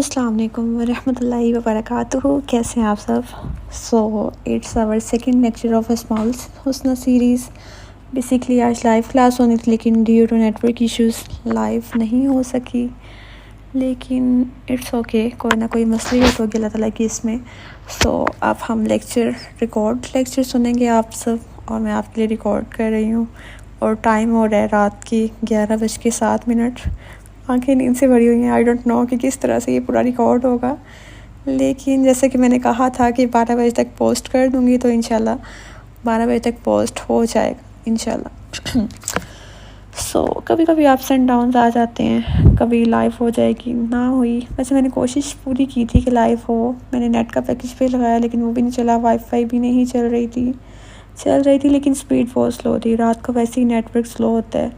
السلام علیکم ورحمۃ اللہ وبرکاتہ. کیسے ہیں آپ سب؟ It's our second lecture of اسمال حسنہ سیریز. بیسکلی آج لائیو کلاس ہونی تھی لیکن due to network issues live نہیں ہو سکی، لیکن اٹس اوکے، کوئی نہ کوئی مصلحت ہوگی اللہ تعالیٰ کی اس میں. اب ہم لیکچر سنیں گے آپ سب، اور میں آپ کے لیے ریکارڈ کر رہی ہوں. اور ٹائم ہو رہا ہے رات کی 11:07. آنکھیں نیند سے بھری ہوئی ہیں. آئی ڈونٹ نو کہ کس طرح سے یہ پورا ریکارڈ ہوگا، لیکن جیسے کہ میں نے کہا تھا کہ 12 بجے تک پوسٹ کر دوں گی، تو انشاءاللہ 12 بجے تک پوسٹ ہو جائے گا انشاءاللہ. کبھی کبھی اپس اینڈ ڈاؤنز آ جاتے ہیں، کبھی لائیو ہو جائے گی نہ ہوئی. ویسے میں نے کوشش پوری کی تھی کہ لائیو ہو. میں نے نیٹ کا پیکج بھی لگایا لیکن وہ بھی نہیں چلا، وائی فائی بھی نہیں چل رہی تھی لیکن سپیڈ بہت سلو تھی. رات کو ویسے ہی نیٹ ورک سلو ہوتا ہے.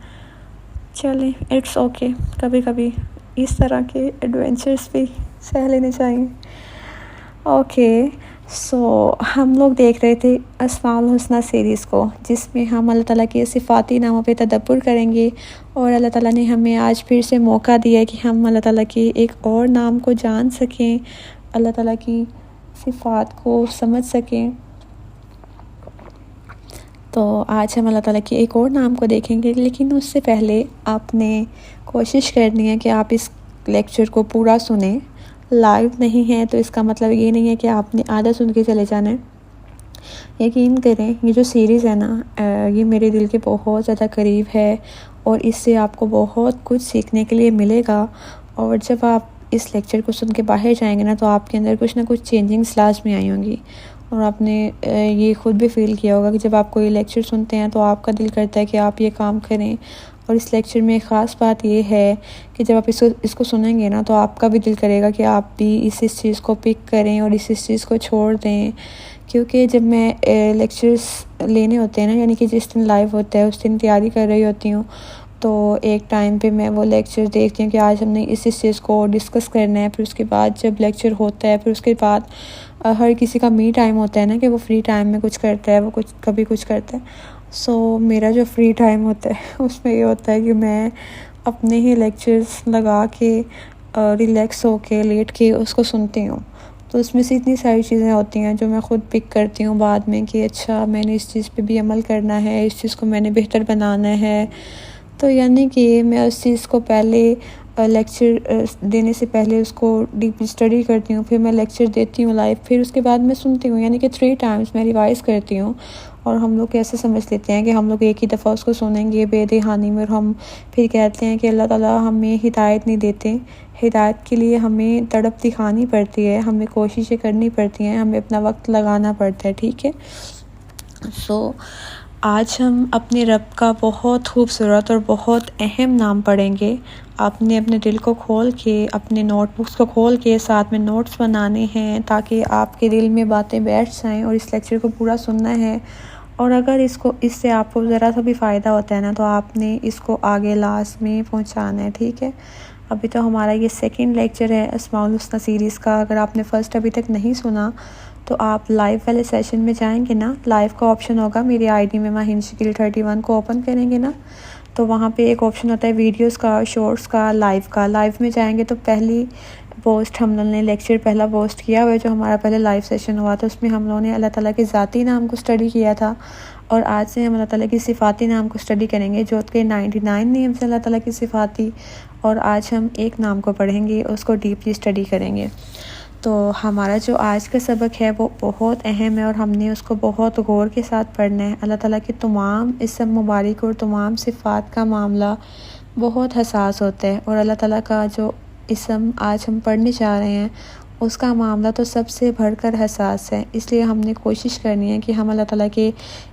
چلیں اٹس اوکے، کبھی کبھی اس طرح کے ایڈونچرز بھی سہ لینے چاہیے. اوکے، ہم لوگ دیکھ رہے تھے اسماء الحسنہ سیریز کو، جس میں ہم اللہ تعالیٰ کے صفاتی ناموں پہ تدبر کریں گے. اور اللہ تعالیٰ نے ہمیں آج پھر سے موقع دیا کہ ہم اللہ تعالیٰ کے ایک اور نام کو جان سکیں، اللہ تعالیٰ کی صفات کو سمجھ سکیں. تو آج ہم اللہ تعالیٰ کے ایک اور نام کو دیکھیں گے، لیکن اس سے پہلے آپ نے کوشش کرنی ہے کہ آپ اس لیکچر کو پورا سنیں. لائیو نہیں ہے تو اس کا مطلب یہ نہیں ہے کہ آپ نے آدھا سن کے چلے جانا ہے. یقین کریں یہ جو سیریز ہے نا، یہ میرے دل کے بہت زیادہ قریب ہے، اور اس سے آپ کو بہت کچھ سیکھنے کے لیے ملے گا. اور جب آپ اس لیکچر کو سن کے باہر جائیں گے نا، تو آپ کے اندر کچھ نہ کچھ چینجنگز لازمی آئی ہوں گی. اور آپ نے یہ خود بھی فیل کیا ہوگا کہ جب آپ کوئی لیکچر سنتے ہیں تو آپ کا دل کرتا ہے کہ آپ یہ کام کریں. اور اس لیکچر میں خاص بات یہ ہے کہ جب آپ اس کو سنیں گے نا، تو آپ کا بھی دل کرے گا کہ آپ بھی اس چیز کو پک کریں اور اس چیز کو چھوڑ دیں. کیونکہ جب میں لیکچرز لینے ہوتے ہیں نا، یعنی کہ جس دن لائیو ہوتا ہے اس دن تیاری کر رہی ہوتی ہوں، تو ایک ٹائم پہ میں وہ لیکچر دیکھتی ہوں کہ آج ہم نے اس چیز کو ڈسکس کرنا ہے. پھر اس کے بعد جب لیکچر ہوتا ہے، پھر اس کے بعد ہر کسی کا می ٹائم ہوتا ہے نا، کہ وہ فری ٹائم میں کچھ کرتا ہے، وہ کبھی کچھ کرتا ہے. میرا جو فری ٹائم ہوتا ہے اس میں یہ ہوتا ہے کہ میں اپنے ہی لیکچرز لگا کے ریلیکس ہو کے لیٹ کے اس کو سنتی ہوں. تو اس میں سے اتنی ساری چیزیں ہوتی ہیں جو میں خود پک کرتی ہوں بعد میں، کہ اچھا میں نے اس چیز پہ بھی عمل کرنا ہے، اس چیز کو میں نے بہتر بنانا ہے. تو یعنی کہ میں اس چیز کو پہلے لیکچر دینے سے پہلے اس کو ڈیپلی اسٹڈی کرتی ہوں، پھر میں لیکچر دیتی ہوں لائیو، پھر اس کے بعد میں سنتی ہوں. یعنی کہ 3 ٹائمز میں ریوائز کرتی ہوں. اور ہم لوگ ایسے سمجھ لیتے ہیں کہ ہم لوگ ایک ہی دفعہ اس کو سنیں گے بے دہانی میں، اور ہم پھر کہتے ہیں کہ اللہ تعالیٰ ہمیں ہدایت نہیں دیتے. ہدایت کے لیے ہمیں تڑپ دکھانی پڑتی ہے، ہمیں کوششیں کرنی پڑتی ہیں، ہمیں اپنا وقت لگانا پڑتا ہے. ٹھیک ہے، آج ہم اپنے رب کا بہت خوبصورت اور بہت اہم نام پڑھیں گے. آپ نے اپنے دل کو کھول کے، اپنے نوٹ بکس کو کھول کے ساتھ میں نوٹس بنانے ہیں، تاکہ آپ کے دل میں باتیں بیٹھ جائیں، اور اس لیکچر کو پورا سننا ہے. اور اگر اس سے آپ کو ذرا سا بھی فائدہ ہوتا ہے نا، تو آپ نے اس کو آگے لازمی پہنچانا ہے. ٹھیک ہے، ابھی تو ہمارا یہ سیکنڈ لیکچر ہے اسماء الحسنہ سیریز کا. اگر آپ نے فرسٹ ابھی تک نہیں سنا تو آپ لائیو والے سیشن میں جائیں گے نا، لائیو کا آپشن ہوگا میری آئی ڈی میں، ماہین شکیل 31 کو اوپن کریں گے نا، تو وہاں پہ ایک آپشن ہوتا ہے ویڈیوز کا، شارٹس کا، لائیو کا. لائیو میں جائیں گے تو پہلی پوسٹ ہم لوگوں نے لیکچر پہلا پوسٹ کیا ہوا ہے، جو ہمارا پہلے لائیو سیشن ہوا تھا. اس میں ہم لوگوں نے اللہ تعالیٰ کے ذاتی نام کو اسٹڈی کیا تھا. اور آج سے ہم اللہ تعالیٰ کی صفاتی نام کو اسٹڈی کریں گے، جو کہ 99 نیمز ہیں اللہ تعالیٰ کی صفاتی. اور آج ہم ایک نام کو پڑھیں گے، اس کو ڈیپلی اسٹڈی کریں گے. تو ہمارا جو آج کا سبق ہے وہ بہت اہم ہے، اور ہم نے اس کو بہت غور کے ساتھ پڑھنا ہے. اللہ تعالیٰ کے تمام اسم مبارک اور تمام صفات کا معاملہ بہت حساس ہوتا ہے، اور اللہ تعالیٰ کا جو اسم آج ہم پڑھنے چاہ رہے ہیں اس کا معاملہ تو سب سے بڑھ کر حساس ہے. اس لیے ہم نے کوشش کرنی ہے کہ ہم اللہ تعالیٰ کے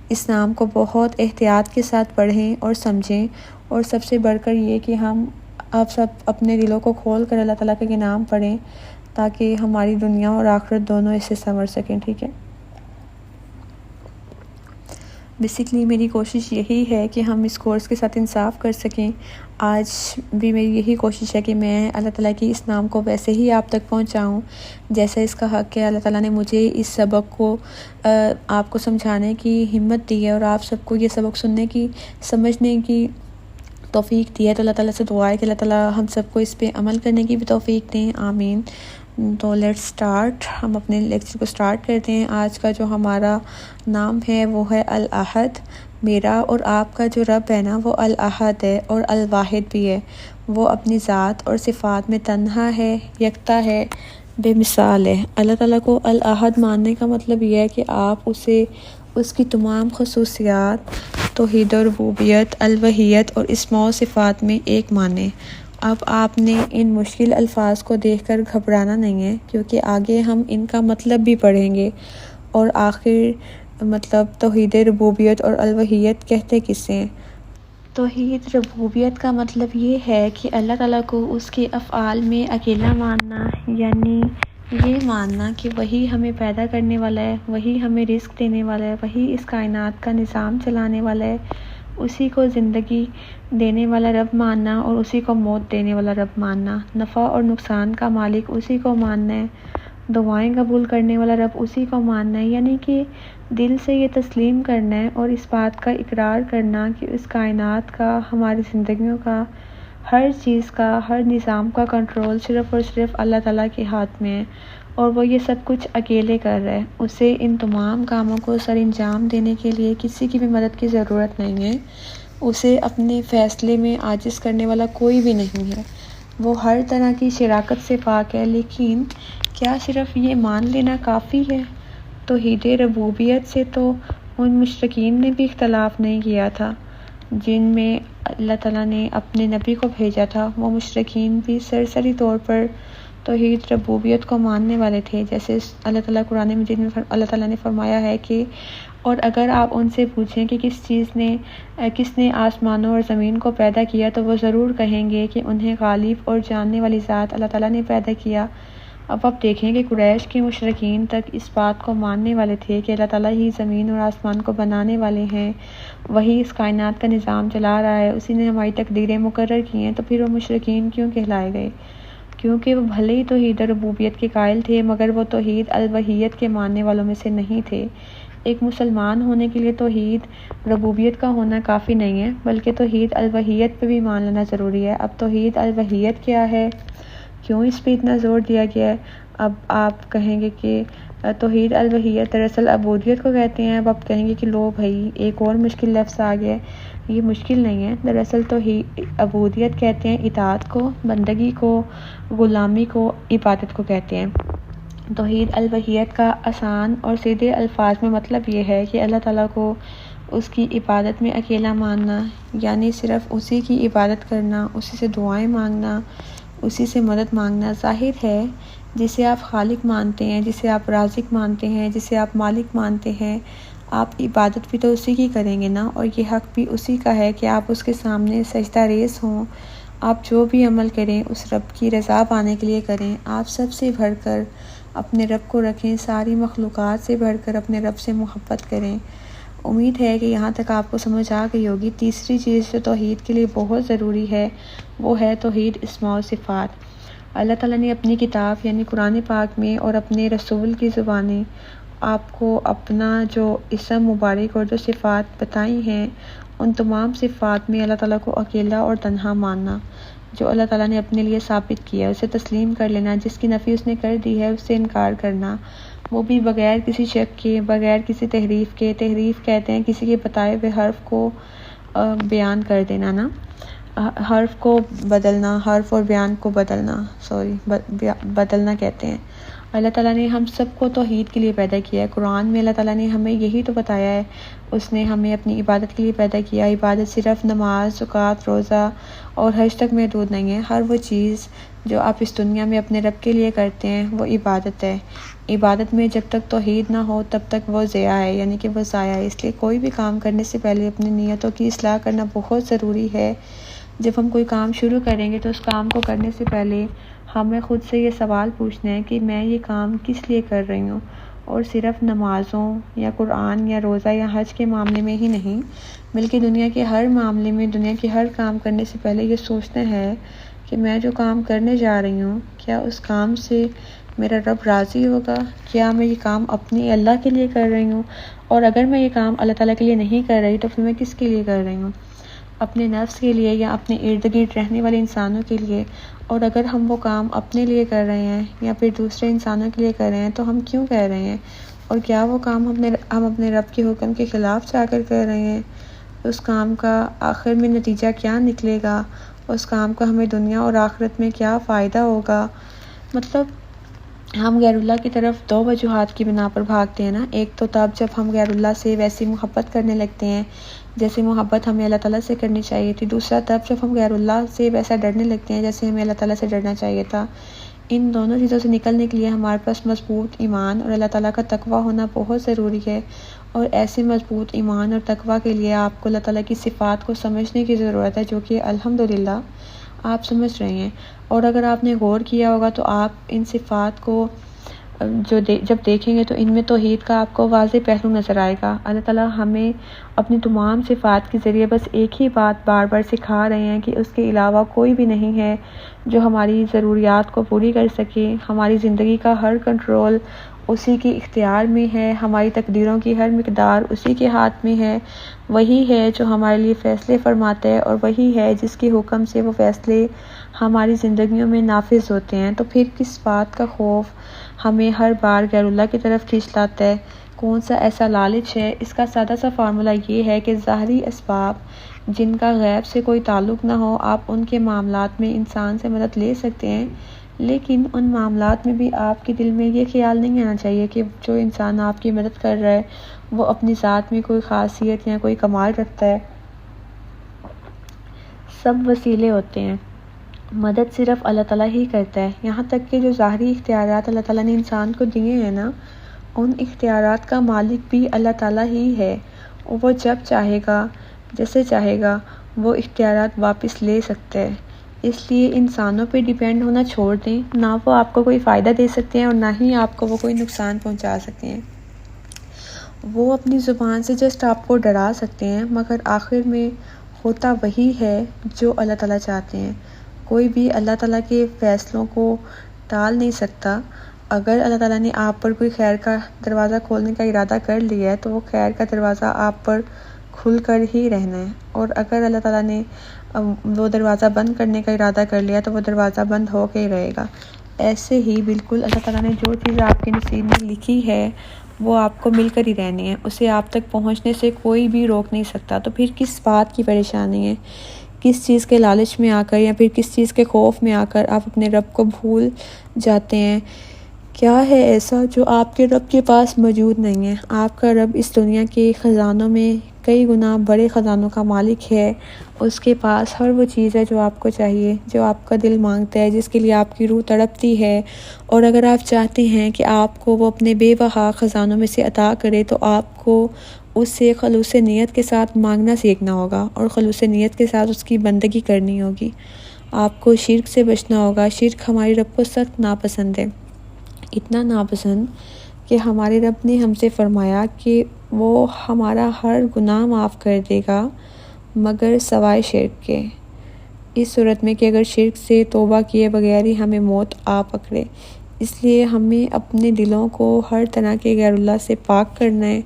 اس نام کو بہت احتیاط کے ساتھ پڑھیں اور سمجھیں. اور سب سے بڑھ کر یہ کہ ہم آپ سب اپنے دلوں کو کھول کر اللہ تعالیٰ کے نام پڑھیں، تاکہ ہماری دنیا اور آخرت دونوں اس سے سنور سکیں. ٹھیک ہے، بیسکلی میری کوشش یہی ہے کہ ہم اس کورس کے ساتھ انصاف کر سکیں. آج بھی میری یہی کوشش ہے کہ میں اللہ تعالیٰ کی اس نام کو ویسے ہی آپ تک پہنچاؤں جیسا اس کا حق ہے. اللہ تعالیٰ نے مجھے اس سبق کو آپ کو سمجھانے کی ہمت دی ہے، اور آپ سب کو یہ سبق سننے کی، سمجھنے کی توفیق دی ہے، تو اللہ تعالیٰ سے دعا ہے کہ اللہ تعالیٰ ہم سب کو اس پہ عمل کرنے کی بھی توفیق دیں، آمین۔ تو لیٹس سٹارٹ، ہم اپنے لیکچر کو سٹارٹ کرتے ہیں۔ آج کا جو ہمارا نام ہے وہ ہے الاحد۔ میرا اور آپ کا جو رب ہے نا وہ الاحد ہے اور الواحد بھی ہے۔ وہ اپنی ذات اور صفات میں تنہا ہے، یکتا ہے، بے مثال ہے۔ اللہ تعالیٰ کو الاحد ماننے کا مطلب یہ ہے کہ آپ اسے اس کی تمام خصوصیات، توحید و ربوبیت، الوہیت اور اسماء و صفات میں ایک مانیں۔ اب آپ نے ان مشکل الفاظ کو دیکھ کر گھبرانا نہیں ہے، کیونکہ آگے ہم ان کا مطلب بھی پڑھیں گے۔ اور آخر مطلب توحید ربوبیت اور الوہیت کہتے کسے ہیں؟ توحید ربوبیت کا مطلب یہ ہے کہ اللہ تعالیٰ کو اس کے افعال میں اکیلا ماننا، یعنی یہ ماننا کہ وہی ہمیں پیدا کرنے والا ہے، وہی ہمیں رزق دینے والا ہے، وہی اس کائنات کا نظام چلانے والا ہے، اسی کو زندگی دینے والا رب ماننا اور اسی کو موت دینے والا رب ماننا، نفع اور نقصان کا مالک اسی کو ماننا ہے، دعائیں قبول کرنے والا رب اسی کو ماننا ہے، یعنی کہ دل سے یہ تسلیم کرنا ہے اور اس بات کا اقرار کرنا کہ اس کائنات کا، ہماری زندگیوں کا، ہر چیز کا، ہر نظام کا کنٹرول صرف اور صرف اللہ تعالیٰ کے ہاتھ میں ہے اور وہ یہ سب کچھ اکیلے کر رہا ہے۔ اسے ان تمام کاموں کو سر انجام دینے کے لیے کسی کی بھی مدد کی ضرورت نہیں ہے۔ اسے اپنے فیصلے میں عاجز کرنے والا کوئی بھی نہیں ہے۔ وہ ہر طرح کی شراکت سے پاک ہے، لیکن کیا صرف یہ مان لینا کافی ہے؟ توحید ربوبیت سے تو ان مشرکین نے بھی اختلاف نہیں کیا تھا جن میں اللہ تعالیٰ نے اپنے نبی کو بھیجا تھا۔ وہ مشرکین بھی سرسری طور پر توحید ربوبیت کو ماننے والے تھے، جیسے اللہ تعالیٰ قرآن مجید میں اللہ تعالیٰ نے فرمایا ہے کہ اور اگر آپ ان سے پوچھیں کہ کس نے آسمانوں اور زمین کو پیدا کیا تو وہ ضرور کہیں گے کہ انہیں غالب اور جاننے والی ذات اللہ تعالیٰ نے پیدا کیا۔ اب آپ دیکھیں کہ قریش کے مشرکین تک اس بات کو ماننے والے تھے کہ اللہ تعالیٰ ہی زمین اور آسمان کو بنانے والے ہیں، وہی اس کائنات کا نظام چلا رہا ہے، اسی نے ہماری تقدیریں مقرر کی ہیں۔ تو پھر وہ مشرکین کیوں کہلائے گئے؟ کیونکہ وہ بھلے ہی توحید ربوبیت کے قائل تھے، مگر وہ توحید الوہیت کے ماننے والوں میں سے نہیں تھے۔ ایک مسلمان ہونے کے لیے توحید ربوبیت کا ہونا کافی نہیں ہے، بلکہ توحید الوہیت پہ بھی مان لینا ضروری ہے۔ اب توحید الوہیت کیا ہے؟ کیوں اس پہ اتنا زور دیا گیا ہے؟ اب آپ کہیں گے کہ توحید الوہیت دراصل عبودیت کو کہتے ہیں۔ اب آپ کہیں گے کہ لو بھائی ایک اور مشکل لفظ آ گیا ہے۔ یہ مشکل نہیں ہے، دراصل توحید عبودیت کہتے ہیں اطاعت کو، بندگی کو، غلامی کو، عبادت کو کہتے ہیں۔ توحید الوہیت کا آسان اور سیدھے الفاظ میں مطلب یہ ہے کہ اللہ تعالیٰ کو اس کی عبادت میں اکیلا ماننا، یعنی صرف اسی کی عبادت کرنا، اسی سے دعائیں مانگنا، اسی سے مدد مانگنا۔ ظاہر ہے جسے آپ خالق مانتے ہیں، جسے آپ رازق مانتے ہیں، جسے آپ مالک مانتے ہیں، آپ عبادت بھی تو اسی کی کریں گے نا، اور یہ حق بھی اسی کا ہے کہ آپ اس کے سامنے سجدہ ریز ہوں۔ آپ جو بھی عمل کریں اس رب کی رضا پانے کے لیے کریں۔ آپ سب سے بڑھ کر اپنے رب کو رکھیں، ساری مخلوقات سے بڑھ کر اپنے رب سے محبت کریں۔ امید ہے کہ یہاں تک آپ کو سمجھ آ گئی ہوگی۔ تیسری چیز جو توحید کے لیے بہت ضروری ہے وہ ہے توحید اسماء و صفات۔ اللہ تعالیٰ نے اپنی کتاب یعنی قرآن پاک میں اور اپنے رسول کی زبانی آپ کو اپنا جو اسم مبارک اور جو صفات بتائی ہیں، ان تمام صفات میں اللہ تعالیٰ کو اکیلا اور تنہا ماننا، جو اللہ تعالیٰ نے اپنے لیے ثابت کیا اسے تسلیم کر لینا، جس کی نفی اس نے کر دی ہے اس سے انکار کرنا، وہ بھی بغیر کسی شک کے، بغیر کسی تحریف کے۔ تحریف کہتے ہیں کسی کے بتائے ہوئے حرف کو بیان کر دینا نا، حرف کو بدلنا، حرف اور بیان کو بدلنا کہتے ہیں۔ اللہ تعالیٰ نے ہم سب کو توحید کے لیے پیدا کیا ہے۔ قرآن میں اللہ تعالیٰ نے ہمیں یہی تو بتایا ہے، اس نے ہمیں اپنی عبادت کے لیے پیدا کیا۔ عبادت صرف نماز، زکوٰۃ، روزہ اور حج تک محدود نہیں ہے۔ ہر وہ چیز جو آپ اس دنیا میں اپنے رب کے لیے کرتے ہیں وہ عبادت ہے۔ عبادت میں جب تک توحید نہ ہو تب تک وہ ضیاع ہے، یعنی کہ وہ ضائع ہے۔ اس لیے کوئی بھی کام کرنے سے پہلے اپنی نیتوں کی اصلاح کرنا بہت ضروری ہے۔ جب ہم کوئی کام شروع کریں گے تو اس کام کو کرنے سے پہلے ہمیں خود سے یہ سوال پوچھنا ہے کہ میں یہ کام کس لیے کر رہی ہوں، اور صرف نمازوں یا قرآن یا روزہ یا حج کے معاملے میں ہی نہیں، بلکہ دنیا کے ہر معاملے میں، دنیا کے ہر کام کرنے سے پہلے یہ سوچنا ہے کہ میں جو کام کرنے جا رہی ہوں کیا اس کام سے میرا رب راضی ہوگا؟ کیا میں یہ کام اپنی اللہ کے لیے کر رہی ہوں؟ اور اگر میں یہ کام اللہ تعالیٰ کے لیے نہیں کر رہی تو پھر میں کس کے لیے کر رہی ہوں؟ اپنے نفس کے لیے یا اپنے ارد گرد رہنے والے انسانوں کے لیے، اور اگر ہم وہ کام اپنے لیے کر رہے ہیں یا پھر دوسرے انسانوں کے لیے کر رہے ہیں تو ہم کیوں کر رہے ہیں، اور کیا وہ کام ہم اپنے رب کے حکم کے خلاف جا کر کر رہے ہیں؟ اس کام کا آخر میں نتیجہ کیا نکلے گا؟ اس کام کا ہمیں دنیا اور آخرت میں کیا فائدہ ہوگا؟ مطلب ہم غیر اللہ کی طرف دو وجوہات کی بنا پر بھاگتے ہیں نا۔ ایک تو تب جب ہم غیر اللہ سے ویسی محبت کرنے لگتے ہیں جیسے محبت ہمیں اللہ تعالیٰ سے کرنی چاہیے تھی۔ دوسرا تب جب ہم غیر اللہ سے ویسا ڈرنے لگتے ہیں جیسے ہمیں اللہ تعالیٰ سے ڈرنا چاہیے تھا۔ ان دونوں چیزوں سے نکلنے کے لیے ہمارے پاس مضبوط ایمان اور اللہ تعالیٰ کا تقویٰ ہونا بہت ضروری ہے، اور ایسے مضبوط ایمان اور تقویٰ کے لیے آپ کو اللہ تعالیٰ کی صفات کو سمجھنے کی ضرورت ہے، جو کہ الحمدللہ آپ سمجھ رہے ہیں۔ اور اگر آپ نے غور کیا ہوگا تو آپ ان صفات کو جب دیکھیں گے تو ان میں توحید کا آپ کو واضح پہلو نظر آئے گا۔ اللہ تعالیٰ ہمیں اپنی تمام صفات کے ذریعے بس ایک ہی بات بار بار سکھا رہے ہیں کہ اس کے علاوہ کوئی بھی نہیں ہے جو ہماری ضروریات کو پوری کر سکے۔ ہماری زندگی کا ہر کنٹرول اسی کے اختیار میں ہے، ہماری تقدیروں کی ہر مقدار اسی کے ہاتھ میں ہے۔ وہی ہے جو ہمارے لیے فیصلے فرماتا ہے، اور وہی ہے جس کے حکم سے وہ فیصلے ہماری زندگیوں میں نافذ ہوتے ہیں۔ تو پھر کس بات کا خوف ہمیں ہر بار غیر اللہ کی طرف کھینچ لاتا ہے؟ کون سا ایسا لالچ ہے؟ اس کا سادہ سا فارمولہ یہ ہے کہ ظاہری اسباب جن کا غیب سے کوئی تعلق نہ ہو، آپ ان کے معاملات میں انسان سے مدد لے سکتے ہیں، لیکن ان معاملات میں بھی آپ کے دل میں یہ خیال نہیں آنا چاہیے کہ جو انسان آپ کی مدد کر رہا ہے وہ اپنی ذات میں کوئی خاصیت یا کوئی کمال رکھتا ہے۔ سب وسیلے ہوتے ہیں، مدد صرف اللہ تعالیٰ ہی کرتا ہے۔ یہاں تک کہ جو ظاہری اختیارات اللہ تعالیٰ نے انسان کو دیے ہیں نا، ان اختیارات کا مالک بھی اللہ تعالیٰ ہی ہے۔ وہ جب چاہے گا، جیسے چاہے گا، وہ اختیارات واپس لے سکتا ہے۔ اس لیے انسانوں پہ ڈیپینڈ ہونا چھوڑ دیں، نہ وہ آپ کو کوئی فائدہ دے سکتے ہیں اور نہ ہی آپ کو وہ کوئی نقصان پہنچا سکتے ہیں۔ وہ اپنی زبان سے جسٹ آپ کو ڈرا سکتے ہیں، مگر آخر میں ہوتا وہی ہے جو اللہ تعالیٰ چاہتے ہیں۔ کوئی بھی اللہ تعالیٰ کے فیصلوں کو ٹال نہیں سکتا۔ اگر اللہ تعالیٰ نے آپ پر کوئی خیر کا دروازہ کھولنے کا ارادہ کر لیا ہے تو وہ خیر کا دروازہ آپ پر کھل کر ہی رہنا ہے، اور اگر اللہ تعالیٰ نے وہ دروازہ بند کرنے کا ارادہ کر لیا تو وہ دروازہ بند ہو کے ہی رہے گا۔ ایسے ہی بالکل اللہ تعالیٰ نے جو چیز آپ کے نصیب میں لکھی ہے وہ آپ کو مل کر ہی رہنی ہے، اسے آپ تک پہنچنے سے کوئی بھی روک نہیں سکتا۔ تو پھر کس بات کی پریشانی ہے؟ کس چیز کے لالچ میں آ کر یا پھر کس چیز کے خوف میں آ کر آپ اپنے رب کو بھول جاتے ہیں؟ کیا ہے ایسا جو آپ کے رب کے پاس موجود نہیں ہے؟ آپ کا رب اس دنیا کے خزانوں میں کئی گنا بڑے خزانوں کا مالک ہے۔ اس کے پاس ہر وہ چیز ہے جو آپ کو چاہیے، جو آپ کا دل مانگتا ہے، جس کے لیے آپ کی روح تڑپتی ہے، اور اگر آپ چاہتے ہیں کہ آپ کو وہ اپنے بے بہا خزانوں میں سے عطا کرے تو آپ کو اس سے خلوص نیت کے ساتھ مانگنا سیکھنا ہوگا، اور خلوص نیت کے ساتھ اس کی بندگی کرنی ہوگی۔ آپ کو شرک سے بچنا ہوگا۔ شرک ہمارے رب کو سخت ناپسند ہے، اتنا ناپسند کہ ہمارے رب نے ہم سے فرمایا کہ وہ ہمارا ہر گناہ معاف کر دے گا مگر سوائے شرک کے، اس صورت میں کہ اگر شرک سے توبہ کیے بغیر ہی ہمیں موت آ پکڑے۔ اس لیے ہمیں اپنے دلوں کو ہر طرح کے غیر اللہ سے پاک کرنا ہے۔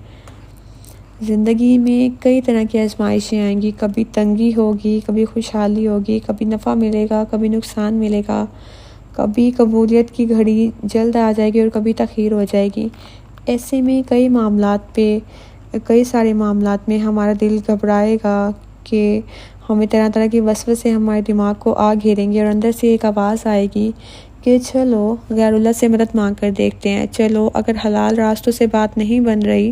زندگی میں کئی طرح کی آزمائشیں آئیں گی، کبھی تنگی ہوگی، کبھی خوشحالی ہوگی، کبھی نفع ملے گا، کبھی نقصان ملے گا، کبھی قبولیت کی گھڑی جلد آ جائے گی اور کبھی تاخیر ہو جائے گی۔ ایسے میں کئی سارے معاملات میں ہمارا دل گھبرائے گا کہ ہمیں طرح طرح کی وسوسے ہمارے دماغ کو آ گھیریں گے، اور اندر سے ایک آواز آئے گی کہ چلو غیر اللہ سے مدد مانگ کر دیکھتے ہیں، چلو اگر حلال راستوں سے بات نہیں بن رہی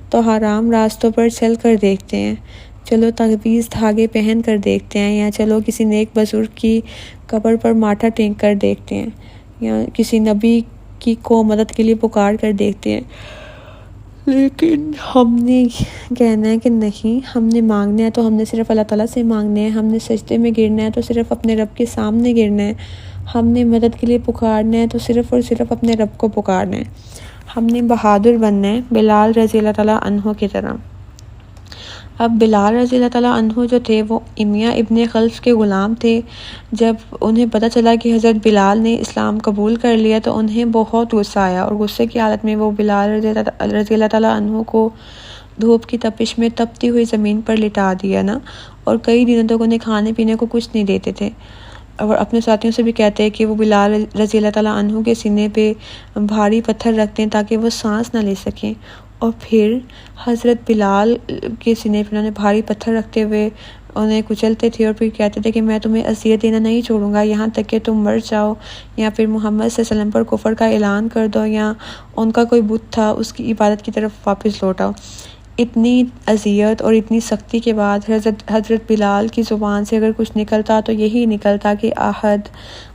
تو حرام راستوں پر چل کر دیکھتے ہیں، چلو تعویذ دھاگے پہن کر دیکھتے ہیں، یا چلو کسی نیک بزرگ کی قبر پر ماتھا ٹیک کر دیکھتے ہیں، یا کسی نبی کو مدد کے لیے پکار کر دیکھتے ہیں۔ لیکن ہم نے کہنا ہے کہ نہیں، ہم نے مانگنا ہے تو ہم نے صرف اللہ تعالیٰ سے مانگنا ہے، ہم نے سجدے میں گرنا ہے تو صرف اپنے رب کے سامنے گرنا ہے، ہم نے مدد کے لیے پکارنا ہے تو صرف اور صرف اپنے رب کو پکارنا ہے، ہم نے بہادر بننا ہے، بلال رضی اللہ تعالیٰ عنہ کی طرح۔ اب بلال رضی اللہ تعالیٰ عنہ جو تھے وہ امیہ ابن خلف کے غلام تھے۔ جب انہیں پتہ چلا کہ حضرت بلال نے اسلام قبول کر لیا تو انہیں بہت غصہ آیا، اور غصے کی حالت میں وہ بلال رضی اللہ تعالیٰ عنہ کو دھوپ کی تپش میں تپتی ہوئی زمین پر لٹا دیا نا، اور کئی دنوں تک انہیں کھانے پینے کو کچھ نہیں دیتے تھے، اور اپنے ساتھیوں سے بھی کہتے ہیں کہ وہ بلال رضی اللہ تعالیٰ عنہ کے سینے پہ بھاری پتھر رکھتے ہیں تاکہ وہ سانس نہ لے سکیں، اور پھر حضرت بلال کے سینے پہ انہوں نے بھاری پتھر رکھتے ہوئے انہیں کچلتے تھے، اور پھر کہتے تھے کہ میں تمہیں اذیت دینا نہیں چھوڑوں گا یہاں تک کہ تم مر جاؤ، یا پھر محمد صلی اللہ علیہ وسلم پر کفر کا اعلان کر دو، یا ان کا کوئی بت تھا اس کی عبادت کی طرف واپس لوٹ آؤ۔ اتنی اذیت اور اتنی سختی کے بعد حضرت بلال کی زبان سے اگر کچھ نکلتا تو یہی نکلتا کہ احد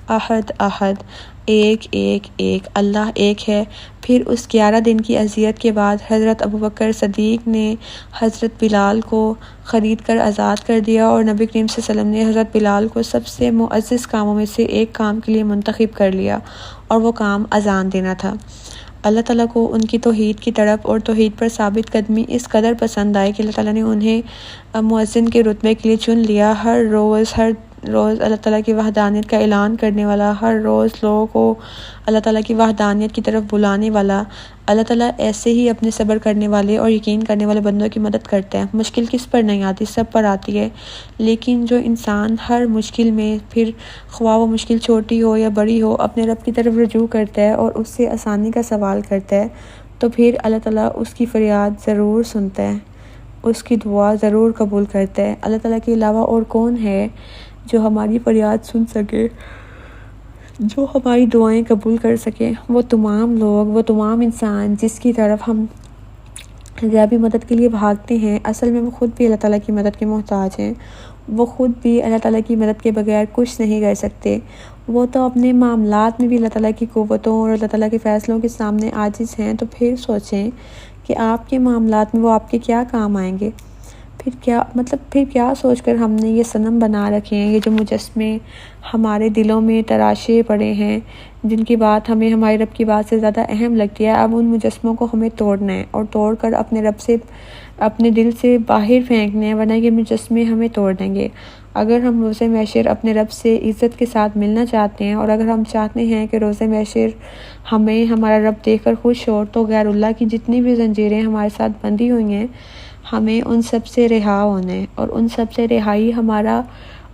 احد احد، ایک ایک ایک، اللہ ایک ہے۔ پھر اس 11 دن کی اذیت کے بعد حضرت ابوبکر صدیق نے حضرت بلال کو خرید کر آزاد کر دیا، اور نبی کریم صلی اللہ علیہ وسلم نے حضرت بلال کو سب سے معزز کاموں میں سے ایک کام کے لیے منتخب کر لیا، اور وہ کام اذان دینا تھا۔ اللہ تعالیٰ کو ان کی توحید کی طرف اور توحید پر ثابت قدمی اس قدر پسند آئے کہ اللہ تعالیٰ نے انہیں مؤذن کے رتبے کے لیے چن لیا۔ ہر روز اللہ تعالیٰ کی وحدانیت کا اعلان کرنے والا، ہر روز لوگوں کو اللہ تعالیٰ کی وحدانیت کی طرف بلانے والا۔ اللہ تعالیٰ ایسے ہی اپنے صبر کرنے والے اور یقین کرنے والے بندوں کی مدد کرتے ہیں۔ مشکل کس پر نہیں آتی، سب پر آتی ہے، لیکن جو انسان ہر مشکل میں، پھر خواہ وہ مشکل چھوٹی ہو یا بڑی ہو، اپنے رب کی طرف رجوع کرتا ہے اور اس سے آسانی کا سوال کرتا ہے، تو پھر اللہ تعالیٰ اس کی فریاد ضرور سنتا ہے، اس کی دعا ضرور قبول کرتا ہے۔ اللہ تعالیٰ کے علاوہ اور کون ہے جو ہماری فریاد سن سکے، جو ہماری دعائیں قبول کر سکے؟ وہ تمام لوگ، وہ تمام انسان جس کی طرف ہم غیبی مدد کے لیے بھاگتے ہیں، اصل میں وہ خود بھی اللہ تعالیٰ کی مدد کے محتاج ہیں۔ وہ خود بھی اللہ تعالیٰ کی مدد کے بغیر کچھ نہیں کر سکتے۔ وہ تو اپنے معاملات میں بھی اللہ تعالیٰ کی قوتوں اور اللہ تعالیٰ کے فیصلوں کے سامنے عاجز ہیں، تو پھر سوچیں کہ آپ کے معاملات میں وہ آپ کے کیا کام آئیں گے؟ پھر کیا سوچ کر ہم نے یہ صنم بنا رکھے ہیں، یہ جو مجسمے ہمارے دلوں میں تراشے پڑے ہیں، جن کی بات ہمیں ہمارے رب کی بات سے زیادہ اہم لگتی ہے، اب ان مجسموں کو ہمیں توڑنا ہے، اور توڑ کر اپنے رب سے، اپنے دل سے باہر پھینکنے ہیں، ورنہ یہ مجسمے ہمیں توڑ دیں گے۔ اگر ہم روز محشر اپنے رب سے عزت کے ساتھ ملنا چاہتے ہیں، اور اگر ہم چاہتے ہیں کہ روز محشر ہمیں ہمارا رب دیکھ کر خوش ہو، تو غیر اللہ کی جتنی بھی زنجیریں ہمارے ساتھ بندھی ہوئی ہیں، ہمیں ان سب سے رہا ہونا ہے، اور ان سب سے رہائی ہمارا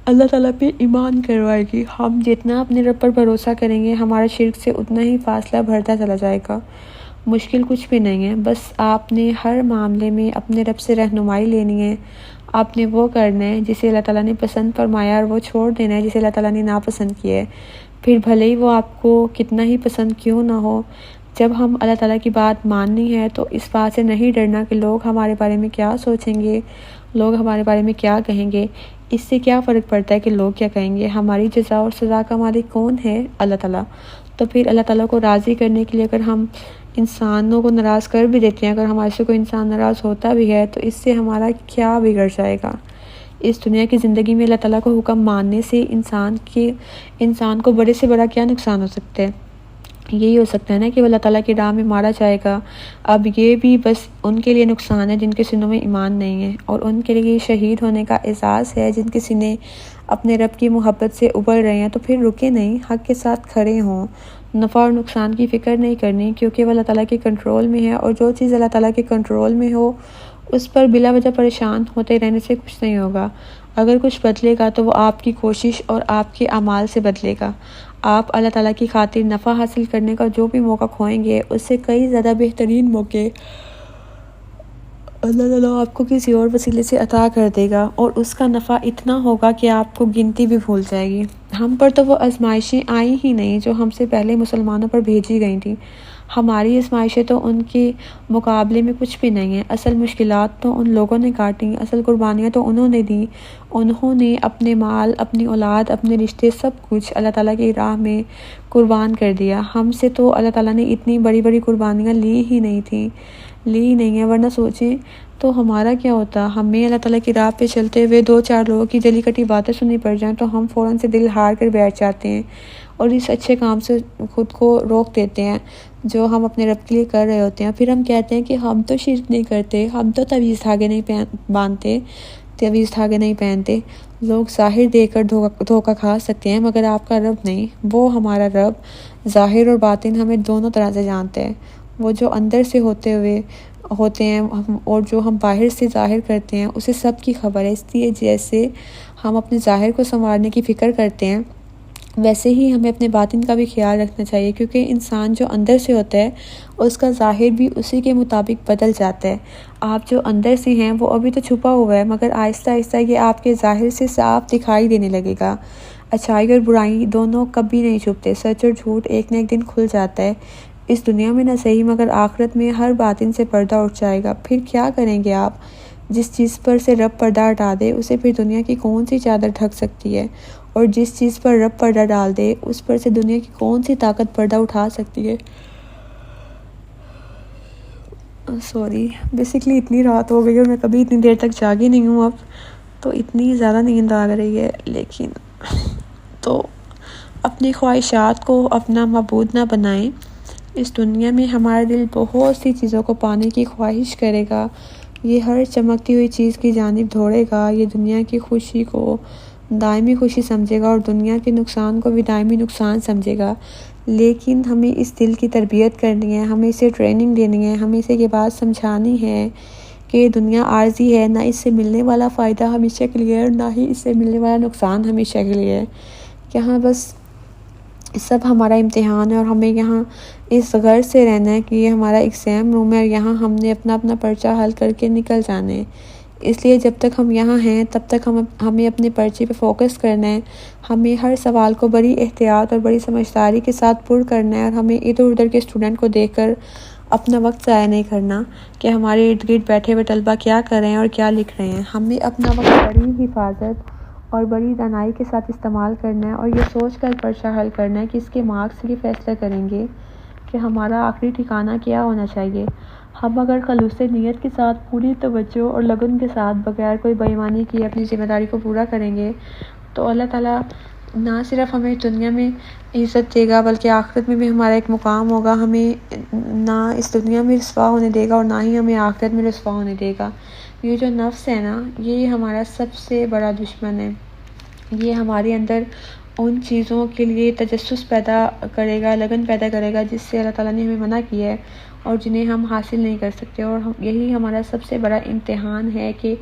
اللہ تعالیٰ پہ ایمان کروائے گی۔ ہم جتنا اپنے رب پر بھروسہ کریں گے، ہمارا شرک سے اتنا ہی فاصلہ بڑھتا چلا جائے گا۔ مشکل کچھ بھی نہیں ہے، بس آپ نے ہر معاملے میں اپنے رب سے رہنمائی لینی ہے۔ آپ نے وہ کرنا ہے جسے اللہ تعالیٰ نے پسند فرمایا، اور وہ چھوڑ دینا ہے جسے اللہ تعالیٰ نے ناپسند کیا ہے، پھر بھلے ہی وہ آپ کو کتنا ہی پسند کیوں نہ ہو۔ جب ہم اللہ تعالیٰ کی بات ماننی ہے تو اس بات سے نہیں ڈرنا کہ لوگ ہمارے بارے میں کیا سوچیں گے، لوگ ہمارے بارے میں کیا کہیں گے۔ اس سے کیا فرق پڑتا ہے کہ لوگ کیا کہیں گے؟ ہماری جزا اور سزا کا مالک کون ہے؟ اللہ تعالیٰ۔ تو پھر اللہ تعالیٰ کو راضی کرنے کے لیے اگر ہم انسانوں کو ناراض کر بھی دیتے ہیں، اگر ہمارے سے کوئی انسان ناراض ہوتا بھی ہے، تو اس سے ہمارا کیا بگڑ جائے گا؟ اس دنیا کی زندگی میں اللہ تعالیٰ کو حکم ماننے سے انسان کو بڑے سے بڑا کیا نقصان ہو سکتا ہے؟ یہی ہو سکتا ہے نا کہ وہ اللہ تعالیٰ کی راہ میں مارا جائے گا۔ اب یہ بھی بس ان کے لیے نقصان ہے جن کے سینوں میں ایمان نہیں ہے، اور ان کے لیے شہید ہونے کا اعزاز ہے جن کے سینے اپنے رب کی محبت سے ابل رہے ہیں۔ تو پھر رکے نہیں، حق کے ساتھ کھڑے ہوں، نفع اور نقصان کی فکر نہیں کرنی، کیونکہ وہ اللہ تعالیٰ کے کنٹرول میں ہے، اور جو چیز اللہ تعالیٰ کے کنٹرول میں ہو اس پر بلا وجہ پریشان ہوتے رہنے سے کچھ نہیں ہوگا۔ اگر کچھ بدلے گا تو وہ آپ کی کوشش اور آپ کے اعمال سے بدلے گا۔ آپ اللہ تعالیٰ کی خاطر نفع حاصل کرنے کا جو بھی موقع کھوئیں گے، اس سے کئی زیادہ بہترین موقع اللہ تعالیٰ آپ کو کسی اور وسیلے سے عطا کر دے گا، اور اس کا نفع اتنا ہوگا کہ آپ کو گنتی بھی بھول جائے گی۔ ہم پر تو وہ آزمائشیں آئی ہی نہیں جو ہم سے پہلے مسلمانوں پر بھیجی گئی تھیں۔ ہماری آزمائشیں تو ان کے مقابلے میں کچھ بھی نہیں ہیں۔ اصل مشکلات تو ان لوگوں نے کاٹیں، اصل قربانیاں تو انہوں نے دیں۔ انہوں نے اپنے مال، اپنی اولاد، اپنے رشتے، سب کچھ اللہ تعالیٰ کی راہ میں قربان کر دیا۔ ہم سے تو اللہ تعالیٰ نے اتنی بڑی بڑی قربانیاں لی ہی نہیں ہیں، ورنہ سوچیں تو ہمارا کیا ہوتا؟ ہمیں اللہ تعالیٰ کی راہ پہ چلتے ہوئے 2-4 لوگوں کی جلی کٹی باتیں سننی پڑ جائیں تو ہم فوراً سے دل ہار کر بیٹھ جاتے ہیں، اور اس اچھے کام سے خود کو روک دیتے ہیں جو ہم اپنے رب کے لیے کر رہے ہوتے ہیں۔ پھر ہم کہتے ہیں کہ ہم تو شرک نہیں کرتے، ہم تو تعویذ دھاگے نہیں پہنتے۔ لوگ ظاہر دیکھ کر دھوکہ کھا سکتے ہیں، مگر آپ کا رب نہیں۔ وہ ہمارا رب ظاہر اور باطن ہمیں دونوں طرح سے جانتے ہیں۔ وہ جو اندر سے ہوتے ہیں اور جو ہم باہر سے ظاہر کرتے ہیں اسے سب کی خبر ہے۔ اس لیے جیسے ہم اپنے ظاہر کو سنوارنے کی فکر کرتے ہیں ویسے ہی ہمیں اپنے باطن کا بھی خیال رکھنا چاہیے، کیونکہ انسان جو اندر سے ہوتا ہے اس کا ظاہر بھی اسی کے مطابق بدل جاتا ہے۔ آپ جو اندر سے ہیں وہ ابھی تو چھپا ہوا ہے، مگر آہستہ آہستہ یہ آپ کے ظاہر سے صاف دکھائی دینے لگے گا۔ اچھائی اور برائی دونوں کبھی نہیں چھپتے، سچ اور جھوٹ ایک نہ ایک دن کھل جاتا ہے۔ اس دنیا میں نہ صحیح مگر آخرت میں ہر باطن سے پردہ اٹھ جائے گا۔ پھر کیا کریں گے آپ؟ جس چیز پر سے رب پردہ ہٹا دے اسے پھر دنیا کی کون سی چادر ڈھک سکتی ہے، اور جس چیز پر رب پردہ ڈال دے اس پر سے دنیا کی کون سی طاقت پردہ اٹھا سکتی ہے۔ بیسیکلی اتنی رات ہو گئی اور میں کبھی اتنی دیر تک جاگی نہیں ہوں، اب تو اتنی زیادہ نیند آ رہی ہے، لیکن تو اپنی خواہشات کو اپنا معبود نہ بنائیں۔ اس دنیا میں ہمارا دل بہت سی چیزوں کو پانے کی خواہش کرے گا، یہ ہر چمکتی ہوئی چیز کی جانب دوڑے گا، یہ دنیا کی خوشی کو دائمی خوشی سمجھے گا اور دنیا کے نقصان کو بھی دائمی نقصان سمجھے گا۔ لیکن ہمیں اس دل کی تربیت کرنی ہے، ہمیں اسے ٹریننگ دینی ہے، ہمیں اسے یہ بات سمجھانی ہے کہ یہ دنیا عارضی ہے، نہ اس سے ملنے والا فائدہ ہمیشہ کے لیے ہے اور نہ ہی اس سے ملنے والا نقصان ہمیشہ کے لیے ہے۔ یہاں بس سب ہمارا امتحان ہے اور ہمیں یہاں اس غرض سے رہنا ہے کہ یہ ہمارا ایگزام روم ہے اور یہاں ہم نے اپنا پرچہ حل کر کے نکل جانا ہے۔ اس لیے جب تک ہم یہاں ہیں تب تک ہمیں اپنے پرچے پہ فوکس کرنا ہے، ہمیں ہر سوال کو بڑی احتیاط اور بڑی سمجھداری کے ساتھ پر کرنا ہے، اور ہمیں ادھر ادھر کے اسٹوڈنٹ کو دیکھ کر اپنا وقت ضائع نہیں کرنا کہ ہمارے ارد گرد بیٹھے ہوئے طلبہ کیا کر رہے ہیں اور کیا لکھ رہے ہیں۔ ہمیں اپنا وقت بڑی حفاظت اور بڑی دانائی کے ساتھ استعمال کرنا ہے اور یہ سوچ کر پرچہ حل کرنا ہے کہ اس کے مارکس یہ فیصلہ کریں گے کہ ہمارا آخری ٹھکانہ کیا ہونا چاہیے۔ ہم اگر خلوص نیت کے ساتھ پوری توجہ اور لگن کے ساتھ بغیر کوئی بے ایمانی کیے اپنی ذمہ داری کو پورا کریں گے تو اللہ تعالیٰ نہ صرف ہمیں دنیا میں عزت دے گا بلکہ آخرت میں بھی ہمارا ایک مقام ہوگا، ہمیں نہ اس دنیا میں رسوا ہونے دے گا اور نہ ہی ہمیں آخرت میں رسوا ہونے دے گا۔ یہ جو نفس ہے نا، یہ ہمارا سب سے بڑا دشمن ہے، یہ ہمارے اندر ان چیزوں کے لیے تجسس پیدا کرے گا، لگن پیدا کرے گا جس سے اللہ تعالیٰ نے ہمیں منع کیا ہے اور جنہیں ہم حاصل نہیں کر سکتے، اور یہی ہمارا سب سے بڑا امتحان ہے کہ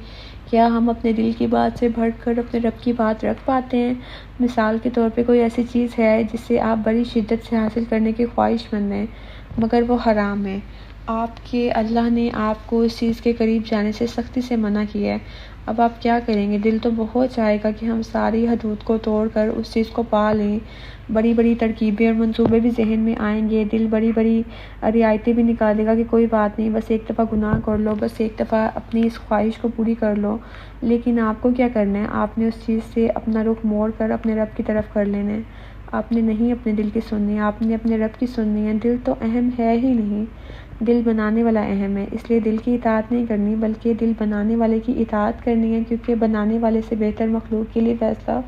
کیا ہم اپنے دل کی بات سے بڑھ کر اپنے رب کی بات رکھ پاتے ہیں۔ مثال کے طور پہ کوئی ایسی چیز ہے جسے آپ بڑی شدت سے حاصل کرنے کی خواہش مند ہیں مگر وہ حرام ہے، آپ کے اللہ نے آپ کو اس چیز کے قریب جانے سے سختی سے منع کیا ہے، اب آپ کیا کریں گے؟ دل تو بہت چاہے گا کہ ہم ساری حدود کو توڑ کر اس چیز کو پا لیں، بڑی بڑی ترکیبیں اور منصوبے بھی ذہن میں آئیں گے، دل بڑی بڑی رعایتیں بھی نکالے گا کہ کوئی بات نہیں، بس ایک دفعہ گناہ کر لو، بس ایک دفعہ اپنی اس خواہش کو پوری کر لو۔ لیکن آپ کو کیا کرنا ہے؟ آپ نے اس چیز سے اپنا رخ موڑ کر اپنے رب کی طرف کر لینا ہے، آپ نے نہیں اپنے دل کی سننی، آپ نے اپنے رب کی سننی ہے۔ دل تو اہم ہے ہی نہیں، دل بنانے والا اہم ہے، اس لیے دل کی اطاعت نہیں کرنی بلکہ دل بنانے والے کی اطاعت کرنی ہے، کیونکہ بنانے والے سے بہتر مخلوق کے لیے فیصلہ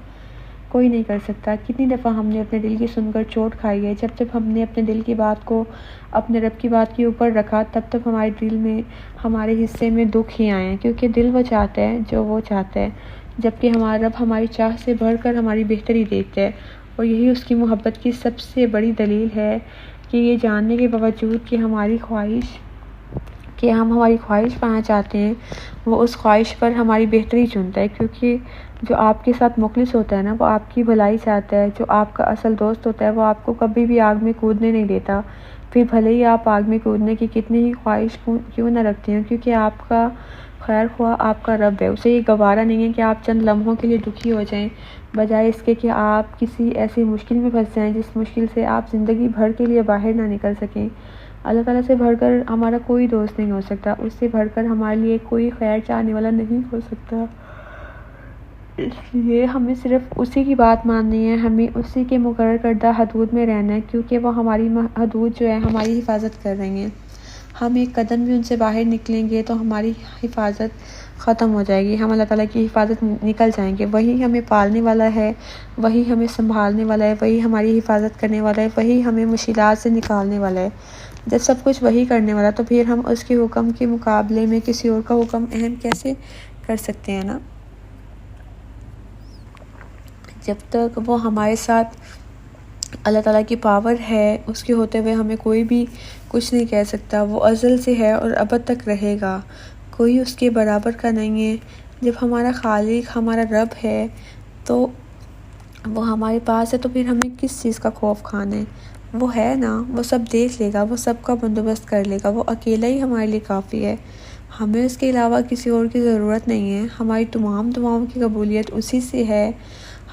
کوئی نہیں کر سکتا۔ کتنی دفعہ ہم نے اپنے دل کی سن کر چوٹ کھائی ہے، جب ہم نے اپنے دل کی بات کو اپنے رب کی بات کے اوپر رکھا تب ہمارے دل میں، ہمارے حصے میں دکھ ہی آئے ہیں، کیونکہ دل وہ چاہتا ہے جو وہ چاہتا ہے، جبکہ ہمارا رب ہماری چاہ سے بڑھ کر ہماری بہتری دیکھتا ہے، اور یہی اس کی محبت کی سب سے بڑی دلیل ہے کہ یہ جاننے کے باوجود کہ ہم ہماری خواہش پانا چاہتے ہیں، وہ اس خواہش پر ہماری بہتری چنتا ہے، کیونکہ جو آپ کے ساتھ مخلص ہوتا ہے نا وہ آپ کی بھلائی چاہتا ہے، جو آپ کا اصل دوست ہوتا ہے وہ آپ کو کبھی بھی آگ میں کودنے نہیں دیتا، پھر بھلے ہی آپ آگ میں کودنے کی کتنی ہی خواہش کیوں نہ رکھتے ہیں، کیونکہ آپ کا خیر خواہ آپ کا رب ہے، اسے یہ گوارا نہیں ہے کہ آپ چند لمحوں کے لیے دکھی ہو جائیں، بجائے اس کے کہ آپ کسی ایسی مشکل میں پھنس جائیں جس مشکل سے آپ زندگی بھر کے لیے باہر نہ نکل سکیں۔ اللہ تعالیٰ سے بڑھ کر ہمارا کوئی دوست نہیں ہو سکتا، اس سے بڑھ کر ہمارے لیے کوئی خیر چاہنے والا نہیں ہو سکتا، اس لیے ہمیں صرف اسی کی بات ماننی ہے، ہمیں اسی کے مقرر کردہ حدود میں رہنا ہے، کیونکہ وہ ہماری حدود جو ہے ہماری حفاظت کر رہی ہیں۔ ہم ایک قدم بھی ان سے باہر نکلیں گے تو ہماری حفاظت ختم ہو جائے گی، ہم اللہ تعالیٰ کی حفاظت نکل جائیں گے۔ وہی ہمیں پالنے والا ہے، وہی ہمیں سنبھالنے والا ہے، وہی ہماری حفاظت کرنے والا ہے، وہی ہمیں مشکلات سے نکالنے والا ہے۔ جب سب کچھ وہی کرنے والا تو پھر ہم اس کے حکم کے مقابلے میں کسی اور کا حکم اہم کیسے کر سکتے ہیں نا؟ جب تک وہ ہمارے ساتھ اللہ تعالیٰ کی پاور ہے، اس کے ہوتے ہوئے ہمیں کوئی بھی کچھ نہیں کہہ سکتا۔ وہ ازل سے ہے اور ابد تک رہے گا، کوئی اس کے برابر کا نہیں ہے۔ جب ہمارا خالق ہمارا رب ہے تو وہ ہمارے پاس ہے، تو پھر ہمیں کس چیز کا خوف کھانا ہے؟ وہ ہے نا، وہ سب دیکھ لے گا، وہ سب کا بندوبست کر لے گا، وہ اکیلا ہی ہمارے لیے کافی ہے۔ ہمیں اس کے علاوہ کسی اور کی ضرورت نہیں ہے۔ ہماری تمام دعاؤں کی قبولیت اسی سے ہے،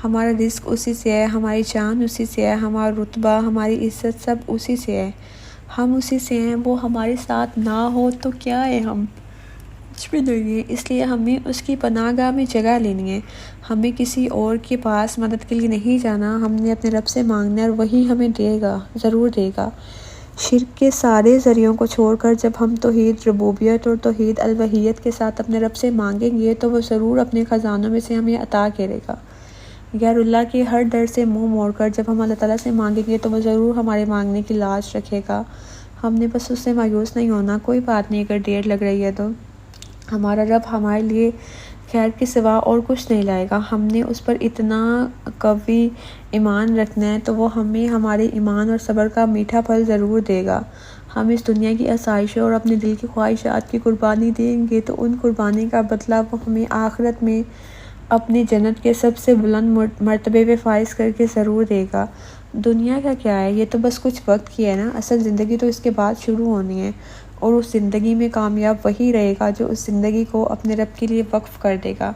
ہمارا رزق اسی سے ہے، ہماری جان اسی سے ہے، ہمارا رتبہ، ہماری عزت سب اسی سے ہے، ہم اسی سے ہیں۔ وہ ہمارے ساتھ نہ ہو تو کیا ہے، ہم کچھ بھی نہیں ہے۔ اس لیے ہمیں اس کی پناہ گاہ میں جگہ لینی ہے، ہمیں کسی اور کے پاس مدد کے لیے نہیں جانا، ہم نے اپنے رب سے مانگنا ہے اور وہی ہمیں دے گا، ضرور دے گا۔ شرک کے سارے ذریعوں کو چھوڑ کر جب ہم توحید ربوبیت اور توحید الوہیت کے ساتھ اپنے رب سے مانگیں گے تو وہ ضرور اپنے خزانوں میں سے ہمیں عطا کرے گا۔ غیر اللہ کے ہر ڈر سے منہ موڑ کر جب ہم اللہ تعالیٰ سے مانگیں گے تو وہ ضرور ہمارے مانگنے کی لاج رکھے گا۔ ہم نے بس اس سے مایوس نہیں ہونا، کوئی بات نہیں اگر دیر لگ رہی ہے تو ہمارا رب ہمارے لیے خیر کے سوا اور کچھ نہیں لائے گا۔ ہم نے اس پر اتنا قوی ایمان رکھنا ہے تو وہ ہمیں ہمارے ایمان اور صبر کا میٹھا پھل ضرور دے گا۔ ہم اس دنیا کی آسائشوں اور اپنے دل کی خواہشات کی قربانی دیں گے تو ان قربانی کا بدلہ وہ ہمیں آخرت میں اپنی جنت کے سب سے بلند مرتبے پہ فائز کر کے ضرور دے گا۔ دنیا کا کیا ہے، یہ تو بس کچھ وقت کی ہے نا، اصل زندگی تو اس کے بعد شروع ہونی ہے، اور اس زندگی میں کامیاب وہی رہے گا جو اس زندگی کو اپنے رب کے لیے وقف کر دے گا۔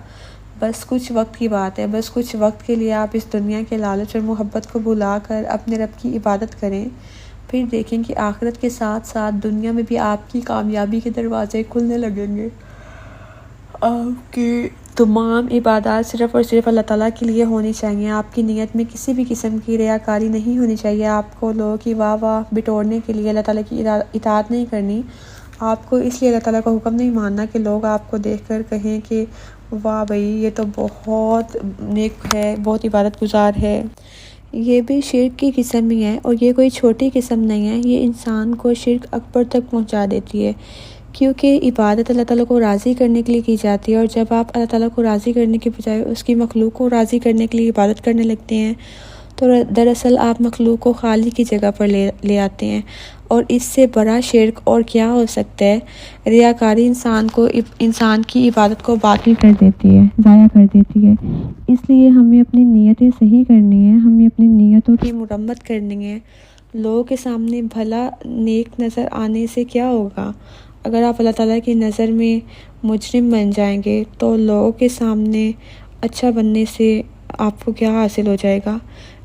بس کچھ وقت کی بات ہے، بس کچھ وقت کے لیے آپ اس دنیا کے لالچ اور محبت کو بھلا کر اپنے رب کی عبادت کریں، پھر دیکھیں کہ آخرت کے ساتھ ساتھ دنیا میں بھی آپ کی کامیابی کے دروازے کھلنے لگیں گے۔ آپ کی تمام عبادات صرف اور صرف اللہ تعالیٰ کے لیے ہونی چاہیے، آپ کی نیت میں کسی بھی قسم کی ریاکاری نہیں ہونی چاہیے۔ آپ کو لوگوں کی واہ واہ بٹورنے کے لیے اللہ تعالیٰ کی اطاعت نہیں کرنی، آپ کو اس لیے اللہ تعالیٰ کا حکم نہیں ماننا کہ لوگ آپ کو دیکھ کر کہیں کہ واہ بھئی یہ تو بہت نیک ہے، بہت عبادت گزار ہے۔ یہ بھی شرک کی قسم ہی ہے، اور یہ کوئی چھوٹی قسم نہیں ہے، یہ انسان کو شرک اکبر تک پہنچا دیتی ہے، کیونکہ عبادت اللہ تعالیٰ کو راضی کرنے کے لیے کی جاتی ہے، اور جب آپ اللہ تعالیٰ کو راضی کرنے کے بجائے اس کی مخلوق کو راضی کرنے کے لیے عبادت کرنے لگتے ہیں تو دراصل آپ مخلوق کو خالق کی جگہ پر لے آتے ہیں، اور اس سے بڑا شرک اور کیا ہو سکتا ہے۔ ریاکاری انسان کی عبادت کو باطل کر دیتی ہے، ضائع کر دیتی ہے۔ اس لیے ہمیں اپنی نیتیں صحیح کرنی ہیں، ہمیں اپنی نیتوں کی مرمت کرنی ہے۔ لوگوں کے سامنے بھلا نیک نظر آنے سے کیا ہوگا؟ اگر آپ اللہ تعالیٰ کی نظر میں مجرم بن جائیں گے تو لوگوں کے سامنے اچھا بننے سے آپ کو کیا حاصل ہو جائے گا؟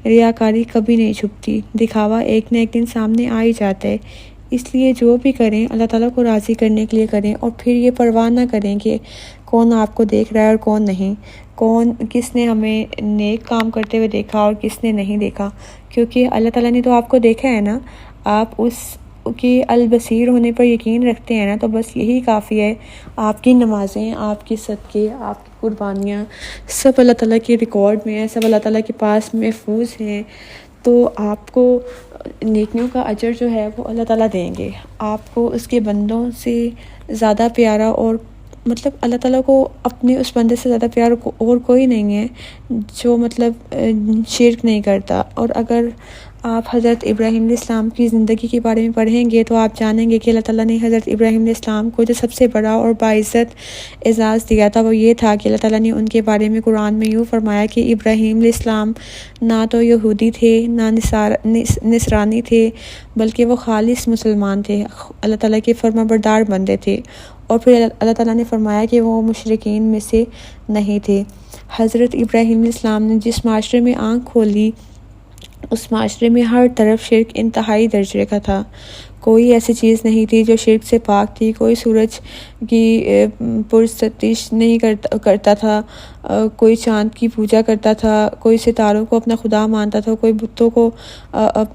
ریاکاری کبھی نہیں چھپتی، دکھاوا ایک نہ ایک دن سامنے آ ہی جاتا ہے۔ اس لیے جو بھی کریں اللہ تعالیٰ کو راضی کرنے کے لیے کریں، اور پھر یہ پرواہ نہ کریں کہ کون آپ کو دیکھ رہا ہے اور کون نہیں، کس نے ہمیں نیک کام کرتے ہوئے دیکھا اور کس نے نہیں دیکھا، کیونکہ اللہ تعالیٰ نے تو آپ کو دیکھا ہے نا۔ آپ اس کی البصیر ہونے پر یقین رکھتے ہیں نا، تو بس یہی کافی ہے۔ آپ کی نمازیں، آپ کی صدقے، آپ کی قربانیاں سب اللہ تعالیٰ کے ریکارڈ میں ہیں، سب اللہ تعالیٰ کے پاس محفوظ ہیں، تو آپ کو نیکیوں کا اجر جو ہے وہ اللہ تعالیٰ دیں گے۔ آپ کو اس کے بندوں سے زیادہ پیارا، اور مطلب اللہ تعالیٰ کو اپنے اس بندے سے زیادہ پیار اور کوئی نہیں ہے جو مطلب شرک نہیں کرتا۔ اور اگر آپ حضرت ابراہیم علیہ السلام کی زندگی کے بارے میں پڑھیں گے تو آپ جانیں گے کہ اللہ تعالیٰ نے حضرت ابراہیم علیہ السلام کو جو سب سے بڑا اور باعزت اعزاز دیا تھا وہ یہ تھا کہ اللہ تعالیٰ نے ان کے بارے میں قرآن میں یوں فرمایا کہ ابراہیم علیہ السلام نہ تو یہودی تھے نہ نصرانی تھے، بلکہ وہ خالص مسلمان تھے، اللہ تعالیٰ کے فرما بردار بندے تھے۔ اور پھر اللہ تعالیٰ نے فرمایا کہ وہ مشرکین میں سے نہیں تھے۔ حضرت ابراہیم علیہ السلام نے جس معاشرے میں آنکھ کھولی اس معاشرے میں ہر طرف شرک انتہائی درجے کا تھا، کوئی ایسی چیز نہیں تھی جو شرک سے پاک تھی۔ کوئی سورج کی پرستش نہیں کرتا تھا، کوئی چاند کی پوجا کرتا تھا، کوئی ستاروں کو اپنا خدا مانتا تھا، کوئی بتوں کو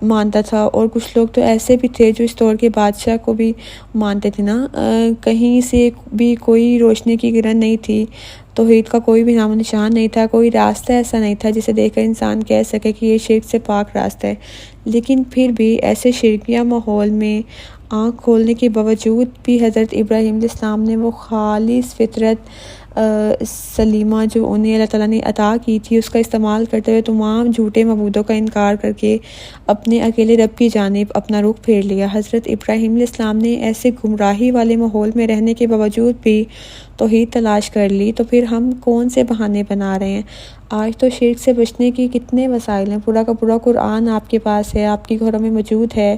مانتا تھا، اور کچھ لوگ تو ایسے بھی تھے جو اس دور کے بادشاہ کو بھی مانتے تھے نا۔ کہیں سے بھی کوئی روشنی کی کرن نہیں تھی، توحید کا کوئی بھی نام و نشان نہیں تھا، کوئی راستہ ایسا نہیں تھا جسے دیکھ کر انسان کہہ سکے کہ یہ شرک سے پاک راستہ ہے۔ لیکن پھر بھی ایسے شرکیہ ماحول میں آنکھ کھولنے کے باوجود بھی حضرت ابراہیم علیہ السلام نے وہ خالص فطرت سلیمہ جو انہیں اللہ تعالیٰ نے عطا کی تھی اس کا استعمال کرتے ہوئے تمام جھوٹے معبودوں کا انکار کر کے اپنے اکیلے رب کی جانب اپنا رخ پھیر لیا۔ حضرت ابراہیم علیہ السلام نے ایسے گمراہی والے ماحول میں رہنے کے باوجود بھی توحید تلاش کر لی، تو پھر ہم کون سے بہانے بنا رہے ہیں؟ آج تو شرک سے بچنے کی کتنے وسائل ہیں، پورا کا پورا قرآن آپ کے پاس ہے، آپ کے گھروں میں موجود ہے،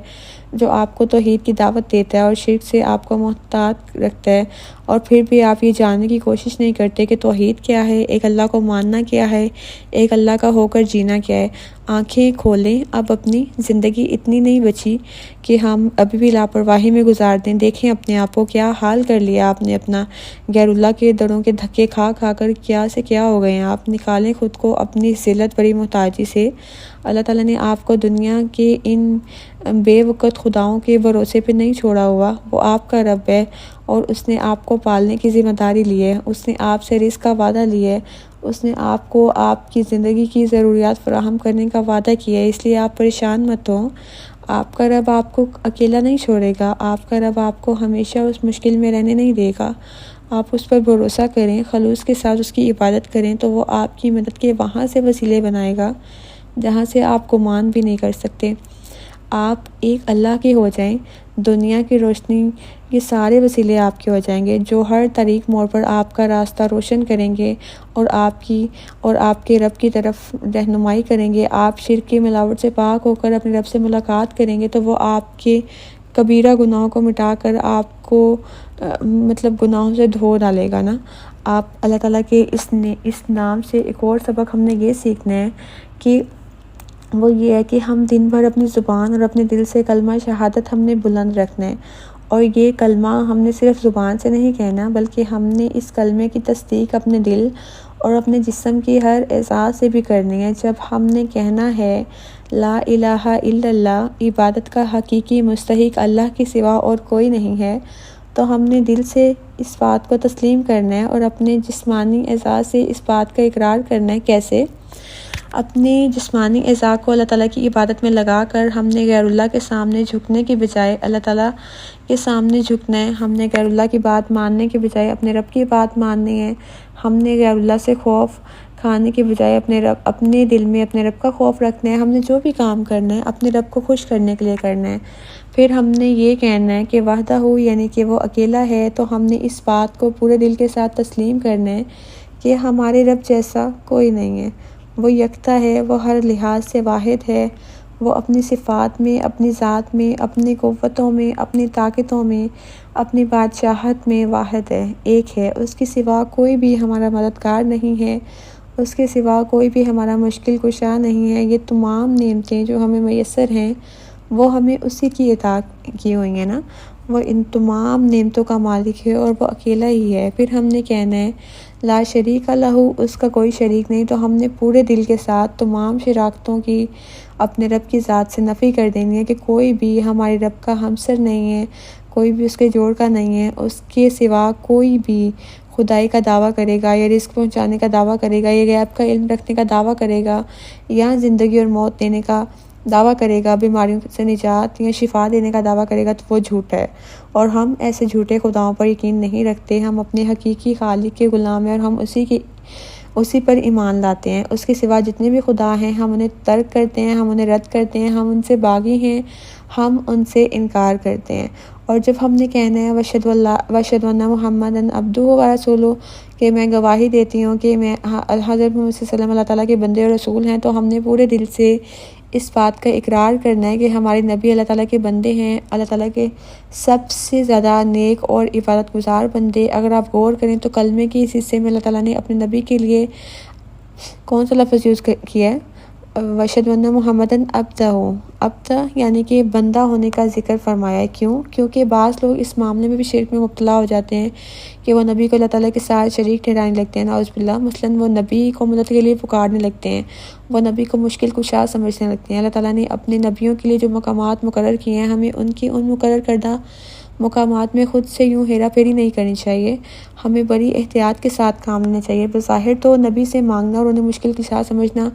جو آپ کو توحید کی دعوت دیتا ہے اور شرک سے آپ کو محتاط رکھتا ہے، اور پھر بھی آپ یہ جاننے کی کوشش نہیں کرتے کہ توحید کیا ہے، ایک اللہ کو ماننا کیا ہے، ایک اللہ کا ہو کر جینا کیا ہے۔ آنکھیں کھولیں، اب اپنی زندگی اتنی نہیں بچی کہ ہم ابھی بھی لاپرواہی میں گزار دیں۔ دیکھیں اپنے آپ کو، کیا حال کر لیا آپ نے اپنا، غیر اللہ کے دروں کے دھکے کھا کھا کر کیا سے کیا ہو گئے ہیں آپ۔ نکالیں خود کو اپنی ذلت بری محتاجی سے۔ اللہ تعالیٰ نے آپ کو دنیا کے ان بے وقت خداؤں کے بھروسے پہ نہیں چھوڑا ہوا، وہ آپ کا رب ہے اور اس نے آپ کو پالنے کی ذمہ داری لی ہے، اس نے آپ سے رزق کا وعدہ لیا ہے، اس نے آپ کو آپ کی زندگی کی ضروریات فراہم کرنے کا وعدہ کیا ہے، اس لیے آپ پریشان مت ہوں۔ آپ کا رب آپ کو اکیلا نہیں چھوڑے گا، آپ کا رب آپ کو ہمیشہ اس مشکل میں رہنے نہیں دے گا۔ آپ اس پر بھروسہ کریں، خلوص کے ساتھ اس کی عبادت کریں تو وہ آپ کی مدد کے وہاں سے وسیلے بنائے گا جہاں سے آپ گمان بھی نہیں کر سکتے۔ آپ ایک اللہ کے ہو جائیں، دنیا کی روشنی یہ سارے وسیلے آپ کے ہو جائیں گے جو ہر طریق موڑ پر آپ کا راستہ روشن کریں گے اور آپ کے رب کی طرف رہنمائی کریں گے۔ آپ شرک کی ملاوٹ سے پاک ہو کر اپنے رب سے ملاقات کریں گے تو وہ آپ کے کبیرہ گناہوں کو مٹا کر آپ کو گناہوں سے دھو ڈالے گا نا۔ آپ اللہ تعالیٰ کے اس نام سے ایک اور سبق ہم نے یہ سیکھنا ہے کہ وہ یہ ہے کہ ہم دن بھر اپنی زبان اور اپنے دل سے کلمہ شہادت ہم نے بلند رکھنا ہے، اور یہ کلمہ ہم نے صرف زبان سے نہیں کہنا بلکہ ہم نے اس کلمے کی تصدیق اپنے دل اور اپنے جسم کی ہر اعضاء سے بھی کرنی ہے۔ جب ہم نے کہنا ہے لا الہ الا اللہ، عبادت کا حقیقی مستحق اللہ کے سوا اور کوئی نہیں ہے، تو ہم نے دل سے اس بات کو تسلیم کرنا ہے اور اپنے جسمانی اعضاء سے اس بات کا اقرار کرنا ہے۔ کیسے؟ اپنے جسمانی اعضاء کو اللہ تعالیٰ کی عبادت میں لگا کر ہم نے غیر اللہ کے سامنے جھکنے کے بجائے اللہ تعالیٰ کے سامنے جھکنا ہے۔ ہم نے غیر اللہ کی بات ماننے کے بجائے اپنے رب کی بات ماننی ہے۔ ہم نے غیر اللہ سے خوف کھانے کے بجائے اپنے دل میں اپنے رب کا خوف رکھنا ہے۔ ہم نے جو بھی کام کرنا ہے اپنے رب کو خوش کرنے کے لیے کرنا ہے۔ پھر ہم نے یہ کہنا ہے کہ وحدہ ہو، یعنی کہ وہ اکیلا ہے، تو ہم نے اس بات کو پورے دل کے ساتھ تسلیم کرنا ہے کہ ہمارے رب جیسا کوئی نہیں ہے، وہ یکتا ہے، وہ ہر لحاظ سے واحد ہے، وہ اپنی صفات میں، اپنی ذات میں، اپنی قوتوں میں، اپنی طاقتوں میں، اپنی بادشاہت میں واحد ہے، ایک ہے، اس کے سوا کوئی بھی ہمارا مددگار نہیں ہے، اس کے سوا کوئی بھی ہمارا مشکل کشا نہیں ہے۔ یہ تمام نعمتیں جو ہمیں میسر ہیں وہ ہمیں اسی کی عطا کی ہوئی ہیں نا، وہ ان تمام نعمتوں کا مالک ہے اور وہ اکیلا ہی ہے۔ پھر ہم نے کہنا ہے لا شریک لہ، اس کا کوئی شریک نہیں، تو ہم نے پورے دل کے ساتھ تمام شراکتوں کی اپنے رب کی ذات سے نفی کر دینی ہے کہ کوئی بھی ہمارے رب کا ہمسر نہیں ہے، کوئی بھی اس کے جوڑ کا نہیں ہے، اس کے سوا کوئی بھی خدائی کا دعویٰ کرے گا یا رزق پہنچانے کا دعویٰ کرے گا یا غیب کا علم رکھنے کا دعویٰ کرے گا یا زندگی اور موت دینے کا دعویٰ کرے گا، بیماریوں سے نجات یا شفا دینے کا دعویٰ کرے گا، تو وہ جھوٹا ہے، اور ہم ایسے جھوٹے خداؤں پر یقین نہیں رکھتے۔ ہم اپنے حقیقی خالق کے غلام ہیں اور ہم اسی پر ایمان لاتے ہیں۔ اس کے سوا جتنے بھی خدا ہیں ہم انہیں ترک کرتے ہیں، ہم انہیں رد کرتے ہیں، ہم ان سے باغی ہیں، ہم ان سے انکار کرتے ہیں۔ اور جب ہم نے کہنا ہے واشہد ان محمدًا عبدہ ورسولہ، کہ میں گواہی دیتی ہوں کہ میں حضرت محمد صلی اللہ علیہ وسلم اللہ تعالیٰ کے بندے اور رسول ہیں، تو ہم نے پورے دل سے اس بات کا اقرار کرنا ہے کہ ہمارے نبی اللہ تعالیٰ کے بندے ہیں، اللہ تعالیٰ کے سب سے زیادہ نیک اور عبادت گزار بندے۔ اگر آپ غور کریں تو کلمے کے اس حصے میں اللہ تعالیٰ نے اپنے نبی کے لیے کون سا لفظ یوز کیا ہے؟ واشہد ان محمدً عبدہ، عبدہ یعنی کہ بندہ ہونے کا ذکر فرمایا ہے۔ کیوں؟ کیونکہ بعض لوگ اس معاملے میں بھی شرک میں مبتلا ہو جاتے ہیں کہ وہ نبی کو اللہ تعالیٰ کے ساتھ شریک ٹھہرانے لگتے ہیں، نعوذ باللہ۔ مثلاً وہ نبی کو مدد کے لیے پکارنے لگتے ہیں، وہ نبی کو مشکل کشا سمجھنے لگتے ہیں۔ اللہ تعالیٰ نے اپنے نبیوں کے لیے جو مقامات مقرر کیے ہیں، ہمیں ان کی ان مقرر کردہ مقامات میں خود سے یوں ہیرا پھیری نہیں کرنی چاہیے، ہمیں بڑی احتیاط کے ساتھ کام لینا چاہیے۔ بظاہر تو نبی سے مانگنا اور انہیں مشکل کشا سمجھنا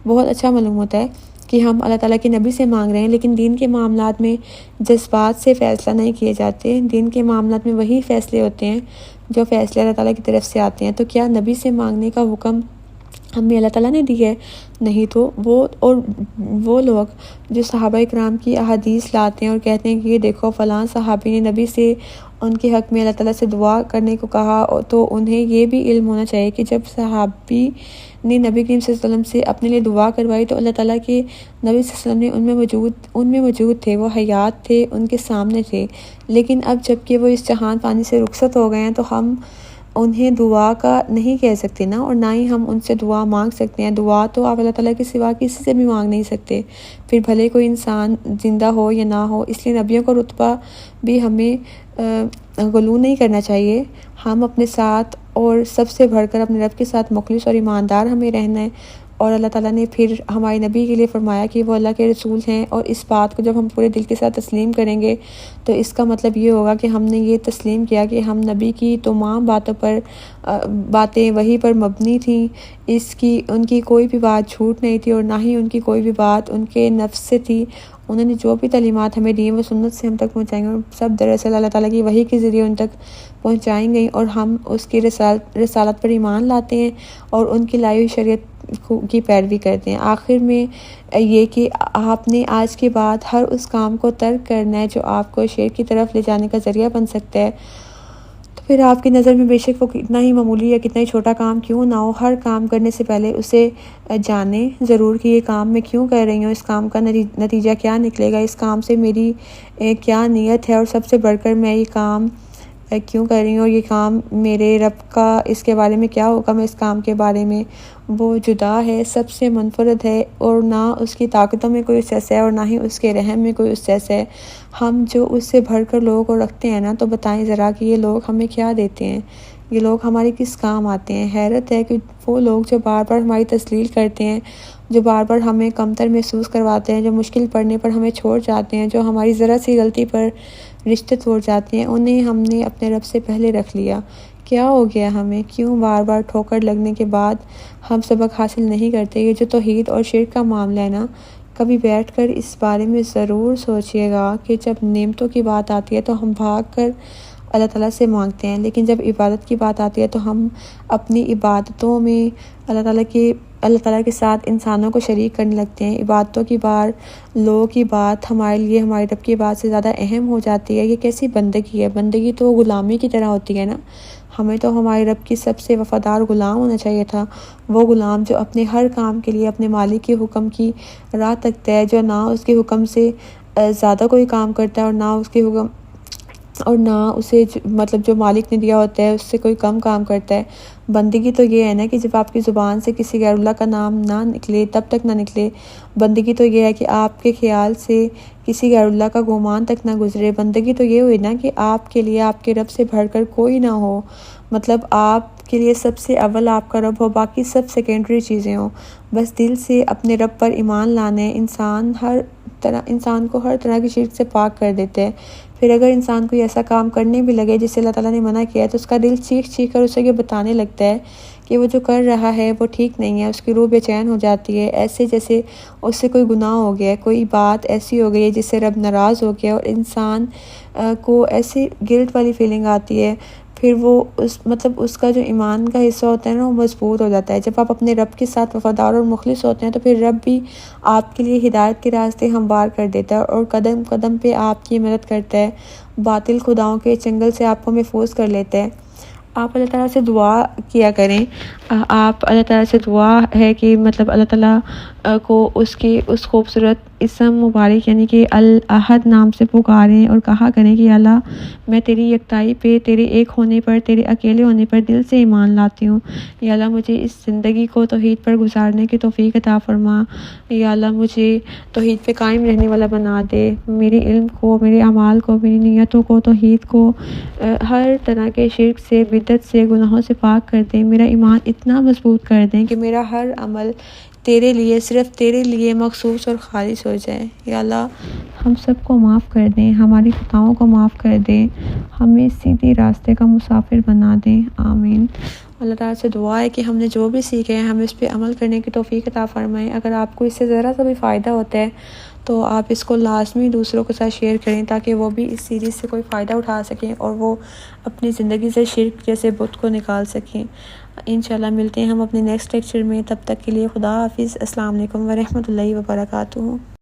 بہت اچھا معلوم ہوتا ہے، کہ ہم اللہ تعالیٰ کے نبی سے مانگ رہے ہیں، لیکن دین کے معاملات میں جذبات سے فیصلہ نہیں کیے جاتے۔ دین کے معاملات میں وہی فیصلے ہوتے ہیں جو فیصلے اللہ تعالیٰ کی طرف سے آتے ہیں۔ تو کیا نبی سے مانگنے کا حکم ہمیں اللہ تعالیٰ نے دی ہے؟ نہیں تو وہ لوگ جو صحابہ کرام کی احادیث لاتے ہیں اور کہتے ہیں کہ یہ دیکھو فلاں صحابی نے نبی سے ان کے حق میں اللہ تعالیٰ سے دعا کرنے کو کہا، تو انہیں یہ بھی علم ہونا چاہیے کہ جب صحابی نے نبی کریم صلی اللہ علیہ وسلم سے اپنے لیے دعا کروائی تو اللہ تعالیٰ کے نبی صلی اللہ علیہ وسلم نے ان میں موجود تھے، وہ حیات تھے، ان کے سامنے تھے۔ لیکن اب جب کہ وہ اس جہان فانی سے رخصت ہو گئے ہیں تو ہم انہیں دعا کا نہیں کہہ سکتے نا، اور نہ ہی ہم ان سے دعا مانگ سکتے ہیں۔ دعا تو آپ اللہ تعالیٰ کے سوا کسی سے بھی مانگ نہیں سکتے، پھر بھلے کوئی انسان زندہ ہو یا نہ ہو۔ اس لیے نبیوں کا رتبہ بھی ہمیں غلو نہیں کرنا چاہیے۔ ہم اپنے ساتھ اور سب سے بڑھ کر اپنے رب کے ساتھ مخلص اور ایماندار ہمیں رہنا ہے۔ اور اللہ تعالیٰ نے پھر ہمارے نبی کے لیے فرمایا کہ وہ اللہ کے رسول ہیں، اور اس بات کو جب ہم پورے دل کے ساتھ تسلیم کریں گے تو اس کا مطلب یہ ہوگا کہ ہم نے یہ تسلیم کیا کہ ہم نبی کی تمام باتیں وحی پر مبنی تھیں، ان کی کوئی بھی بات جھوٹ نہیں تھی، اور نہ ہی ان کی کوئی بھی بات ان کے نفس سے تھی۔ انہوں نے جو بھی تعلیمات ہمیں دی وہ سنت سے ہم تک پہنچائیں گے، اور سب دراصل اللہ تعالیٰ کی وحی کے ذریعے ان تک پہنچائیں گے، اور ہم اس کی رسالت پر ایمان لاتے ہیں اور ان کی لائی ہوئی شریعت کی پیروی کرتے ہیں۔ آخر میں یہ کہ آپ نے آج کے بعد ہر اس کام کو ترک کرنا ہے جو آپ کو شرک کی طرف لے جانے کا ذریعہ بن سکتا ہے۔ تو پھر آپ کی نظر میں بے شک وہ کتنا ہی معمولی یا کتنا ہی چھوٹا کام کیوں نہ ہو، ہر کام کرنے سے پہلے اسے جانیں ضرور کہ یہ کام میں کیوں کر رہی ہوں، اس کام کا نتیجہ کیا نکلے گا، اس کام سے میری کیا نیت ہے، اور سب سے بڑھ کر میں یہ کام کیوں کر رہی ہوں، اور یہ کام میرے رب کا اس کے بارے میں کیا حکم ہے، اس کام کے بارے میں وہ جدا ہے، سب سے منفرد ہے، اور نہ اس کی طاقتوں میں کوئی حصہ ہے اور نہ ہی اس کے رحم میں کوئی حصہ ہے۔ ہم جو اس سے بڑھ کر لوگوں کو رکھتے ہیں نا، تو بتائیں ذرا کہ یہ لوگ ہمیں کیا دیتے ہیں، یہ لوگ ہمارے کس کام آتے ہیں۔ حیرت ہے کہ وہ لوگ جو بار بار ہماری تسلیل کرتے ہیں، جو بار بار ہمیں کمتر محسوس کرواتے ہیں، جو مشکل پڑنے پر ہمیں چھوڑ جاتے ہیں، جو ہماری ذرا سی غلطی پر رشتے توڑ جاتے ہیں، انہیں ہم نے اپنے رب سے پہلے رکھ لیا۔ کیا ہو گیا ہمیں؟ کیوں بار بار ٹھوکر لگنے کے بعد ہم سبق حاصل نہیں کرتے؟ یہ جو توحید اور شرک کا معاملہ ہے نا، کبھی بیٹھ کر اس بارے میں ضرور سوچئے گا کہ جب نعمتوں کی بات آتی ہے تو ہم بھاگ کر اللہ تعالیٰ سے مانگتے ہیں، لیکن جب عبادت کی بات آتی ہے تو ہم اپنی عبادتوں میں اللہ تعالیٰ کے ساتھ انسانوں کو شریک کرنے لگتے ہیں۔ عبادتوں کی بار لوگوں کی بات ہمارے لیے ہمارے رب کی بات سے زیادہ اہم ہو جاتی ہے۔ یہ کیسی بندگی ہے؟ بندگی تو غلامی کی طرح ہوتی ہے نا۔ ہمیں تو ہمارے رب کی سب سے وفادار غلام ہونا چاہیے تھا، وہ غلام جو اپنے ہر کام کے لیے اپنے مالک کے حکم کی راہ تکتا ہے، جو نہ اس کے حکم سے زیادہ کوئی کام کرتا ہے اور نہ اس کے حکم اور نہ اسے مطلب جو مالک نے دیا ہوتا ہے اس سے کوئی کم کام کرتا ہے۔ بندگی تو یہ ہے نا کہ جب آپ کی زبان سے کسی غیر اللہ کا نام نہ نکلے تب تک نہ نکلے۔ بندگی تو یہ ہے کہ آپ کے خیال سے کسی غیر اللہ کا گمان تک نہ گزرے۔ بندگی تو یہ ہوئی نا کہ آپ کے لیے آپ کے رب سے بڑھ کر کوئی نہ ہو، مطلب آپ کے لیے سب سے اول آپ کا رب ہو، باقی سب سیکنڈری چیزیں ہوں۔ بس دل سے اپنے رب پر ایمان لانے انسان کو ہر طرح کی شرک سے پاک کر دیتے ہیں۔ پھر اگر انسان کوئی ایسا کام کرنے بھی لگے جس سے اللہ تعالیٰ نے منع کیا ہے تو اس کا دل چیخ چیخ کر اسے یہ بتانے لگتا ہے کہ وہ جو کر رہا ہے وہ ٹھیک نہیں ہے۔ اس کی روح بے چین ہو جاتی ہے، ایسے جیسے اس سے کوئی گناہ ہو گیا ہے، کوئی بات ایسی ہو گئی ہے جس سے رب ناراض ہو گیا، اور انسان کو ایسی گلٹ والی فیلنگ آتی ہے۔ پھر وہ اس کا جو ایمان کا حصہ ہوتا ہے نا وہ مضبوط ہو جاتا ہے۔ جب آپ اپنے رب کے ساتھ وفادار اور مخلص ہوتے ہیں تو پھر رب بھی آپ کے لیے ہدایت کے راستے ہموار کر دیتا ہے اور قدم قدم پہ آپ کی مدد کرتا ہے، باطل خداؤں کے چنگل سے آپ کو محفوظ کر لیتا ہے۔ آپ اللہ تعالیٰ سے دعا کیا کریں، آپ اللہ تعالیٰ سے دعا ہے کہ مطلب اللہ تعالیٰ کو اس خوبصورت اسم مبارک یعنی کہ الاحد نام سے پکاریں اور کہا کریں کہ اللہ میں تیری یکتائی پہ، تیرے ایک ہونے پر، تیرے اکیلے ہونے پر دل سے ایمان لاتی ہوں۔ یا اللہ مجھے اس زندگی کو توحید پر گزارنے کی توفیق عطا فرما۔ یا اللہ مجھے توحید پہ قائم رہنے والا بنا دے، میرے علم کو، میرے اعمال کو، میری نیتوں کو، توحید کو ہر طرح کے شرک سے، بدعت سے، گناہوں سے پاک کر دیں۔ میرا ایمان اتنا مضبوط کر دیں کہ میرا ہر عمل تیرے لیے، صرف تیرے لیے مخصوص اور خالص ہو جائے۔ یا اللہ ہم سب کو معاف کر دیں، ہماری خطاؤں کو معاف کر دیں، ہمیں سیدھے راستے کا مسافر بنا دیں، آمین۔ اللہ تعالیٰ سے دعا ہے کہ ہم نے جو بھی سیکھے ہیں ہم اس پہ عمل کرنے کی توفیق عطا فرمائیں۔ اگر آپ کو اس سے ذرا سا بھی فائدہ ہوتا ہے تو آپ اس کو لازمی دوسروں کے ساتھ شیئر کریں تاکہ وہ بھی اس سیریز سے کوئی فائدہ اٹھا سکیں اور وہ اپنی زندگی سے شرک جیسے بت کو نکال سکیں۔ انشاءاللہ ملتے ہیں ہم اپنے نیکسٹ لیکچر میں، تب تک کے لیے خدا حافظ۔ السلام علیکم ورحمۃ اللہ وبرکاتہ۔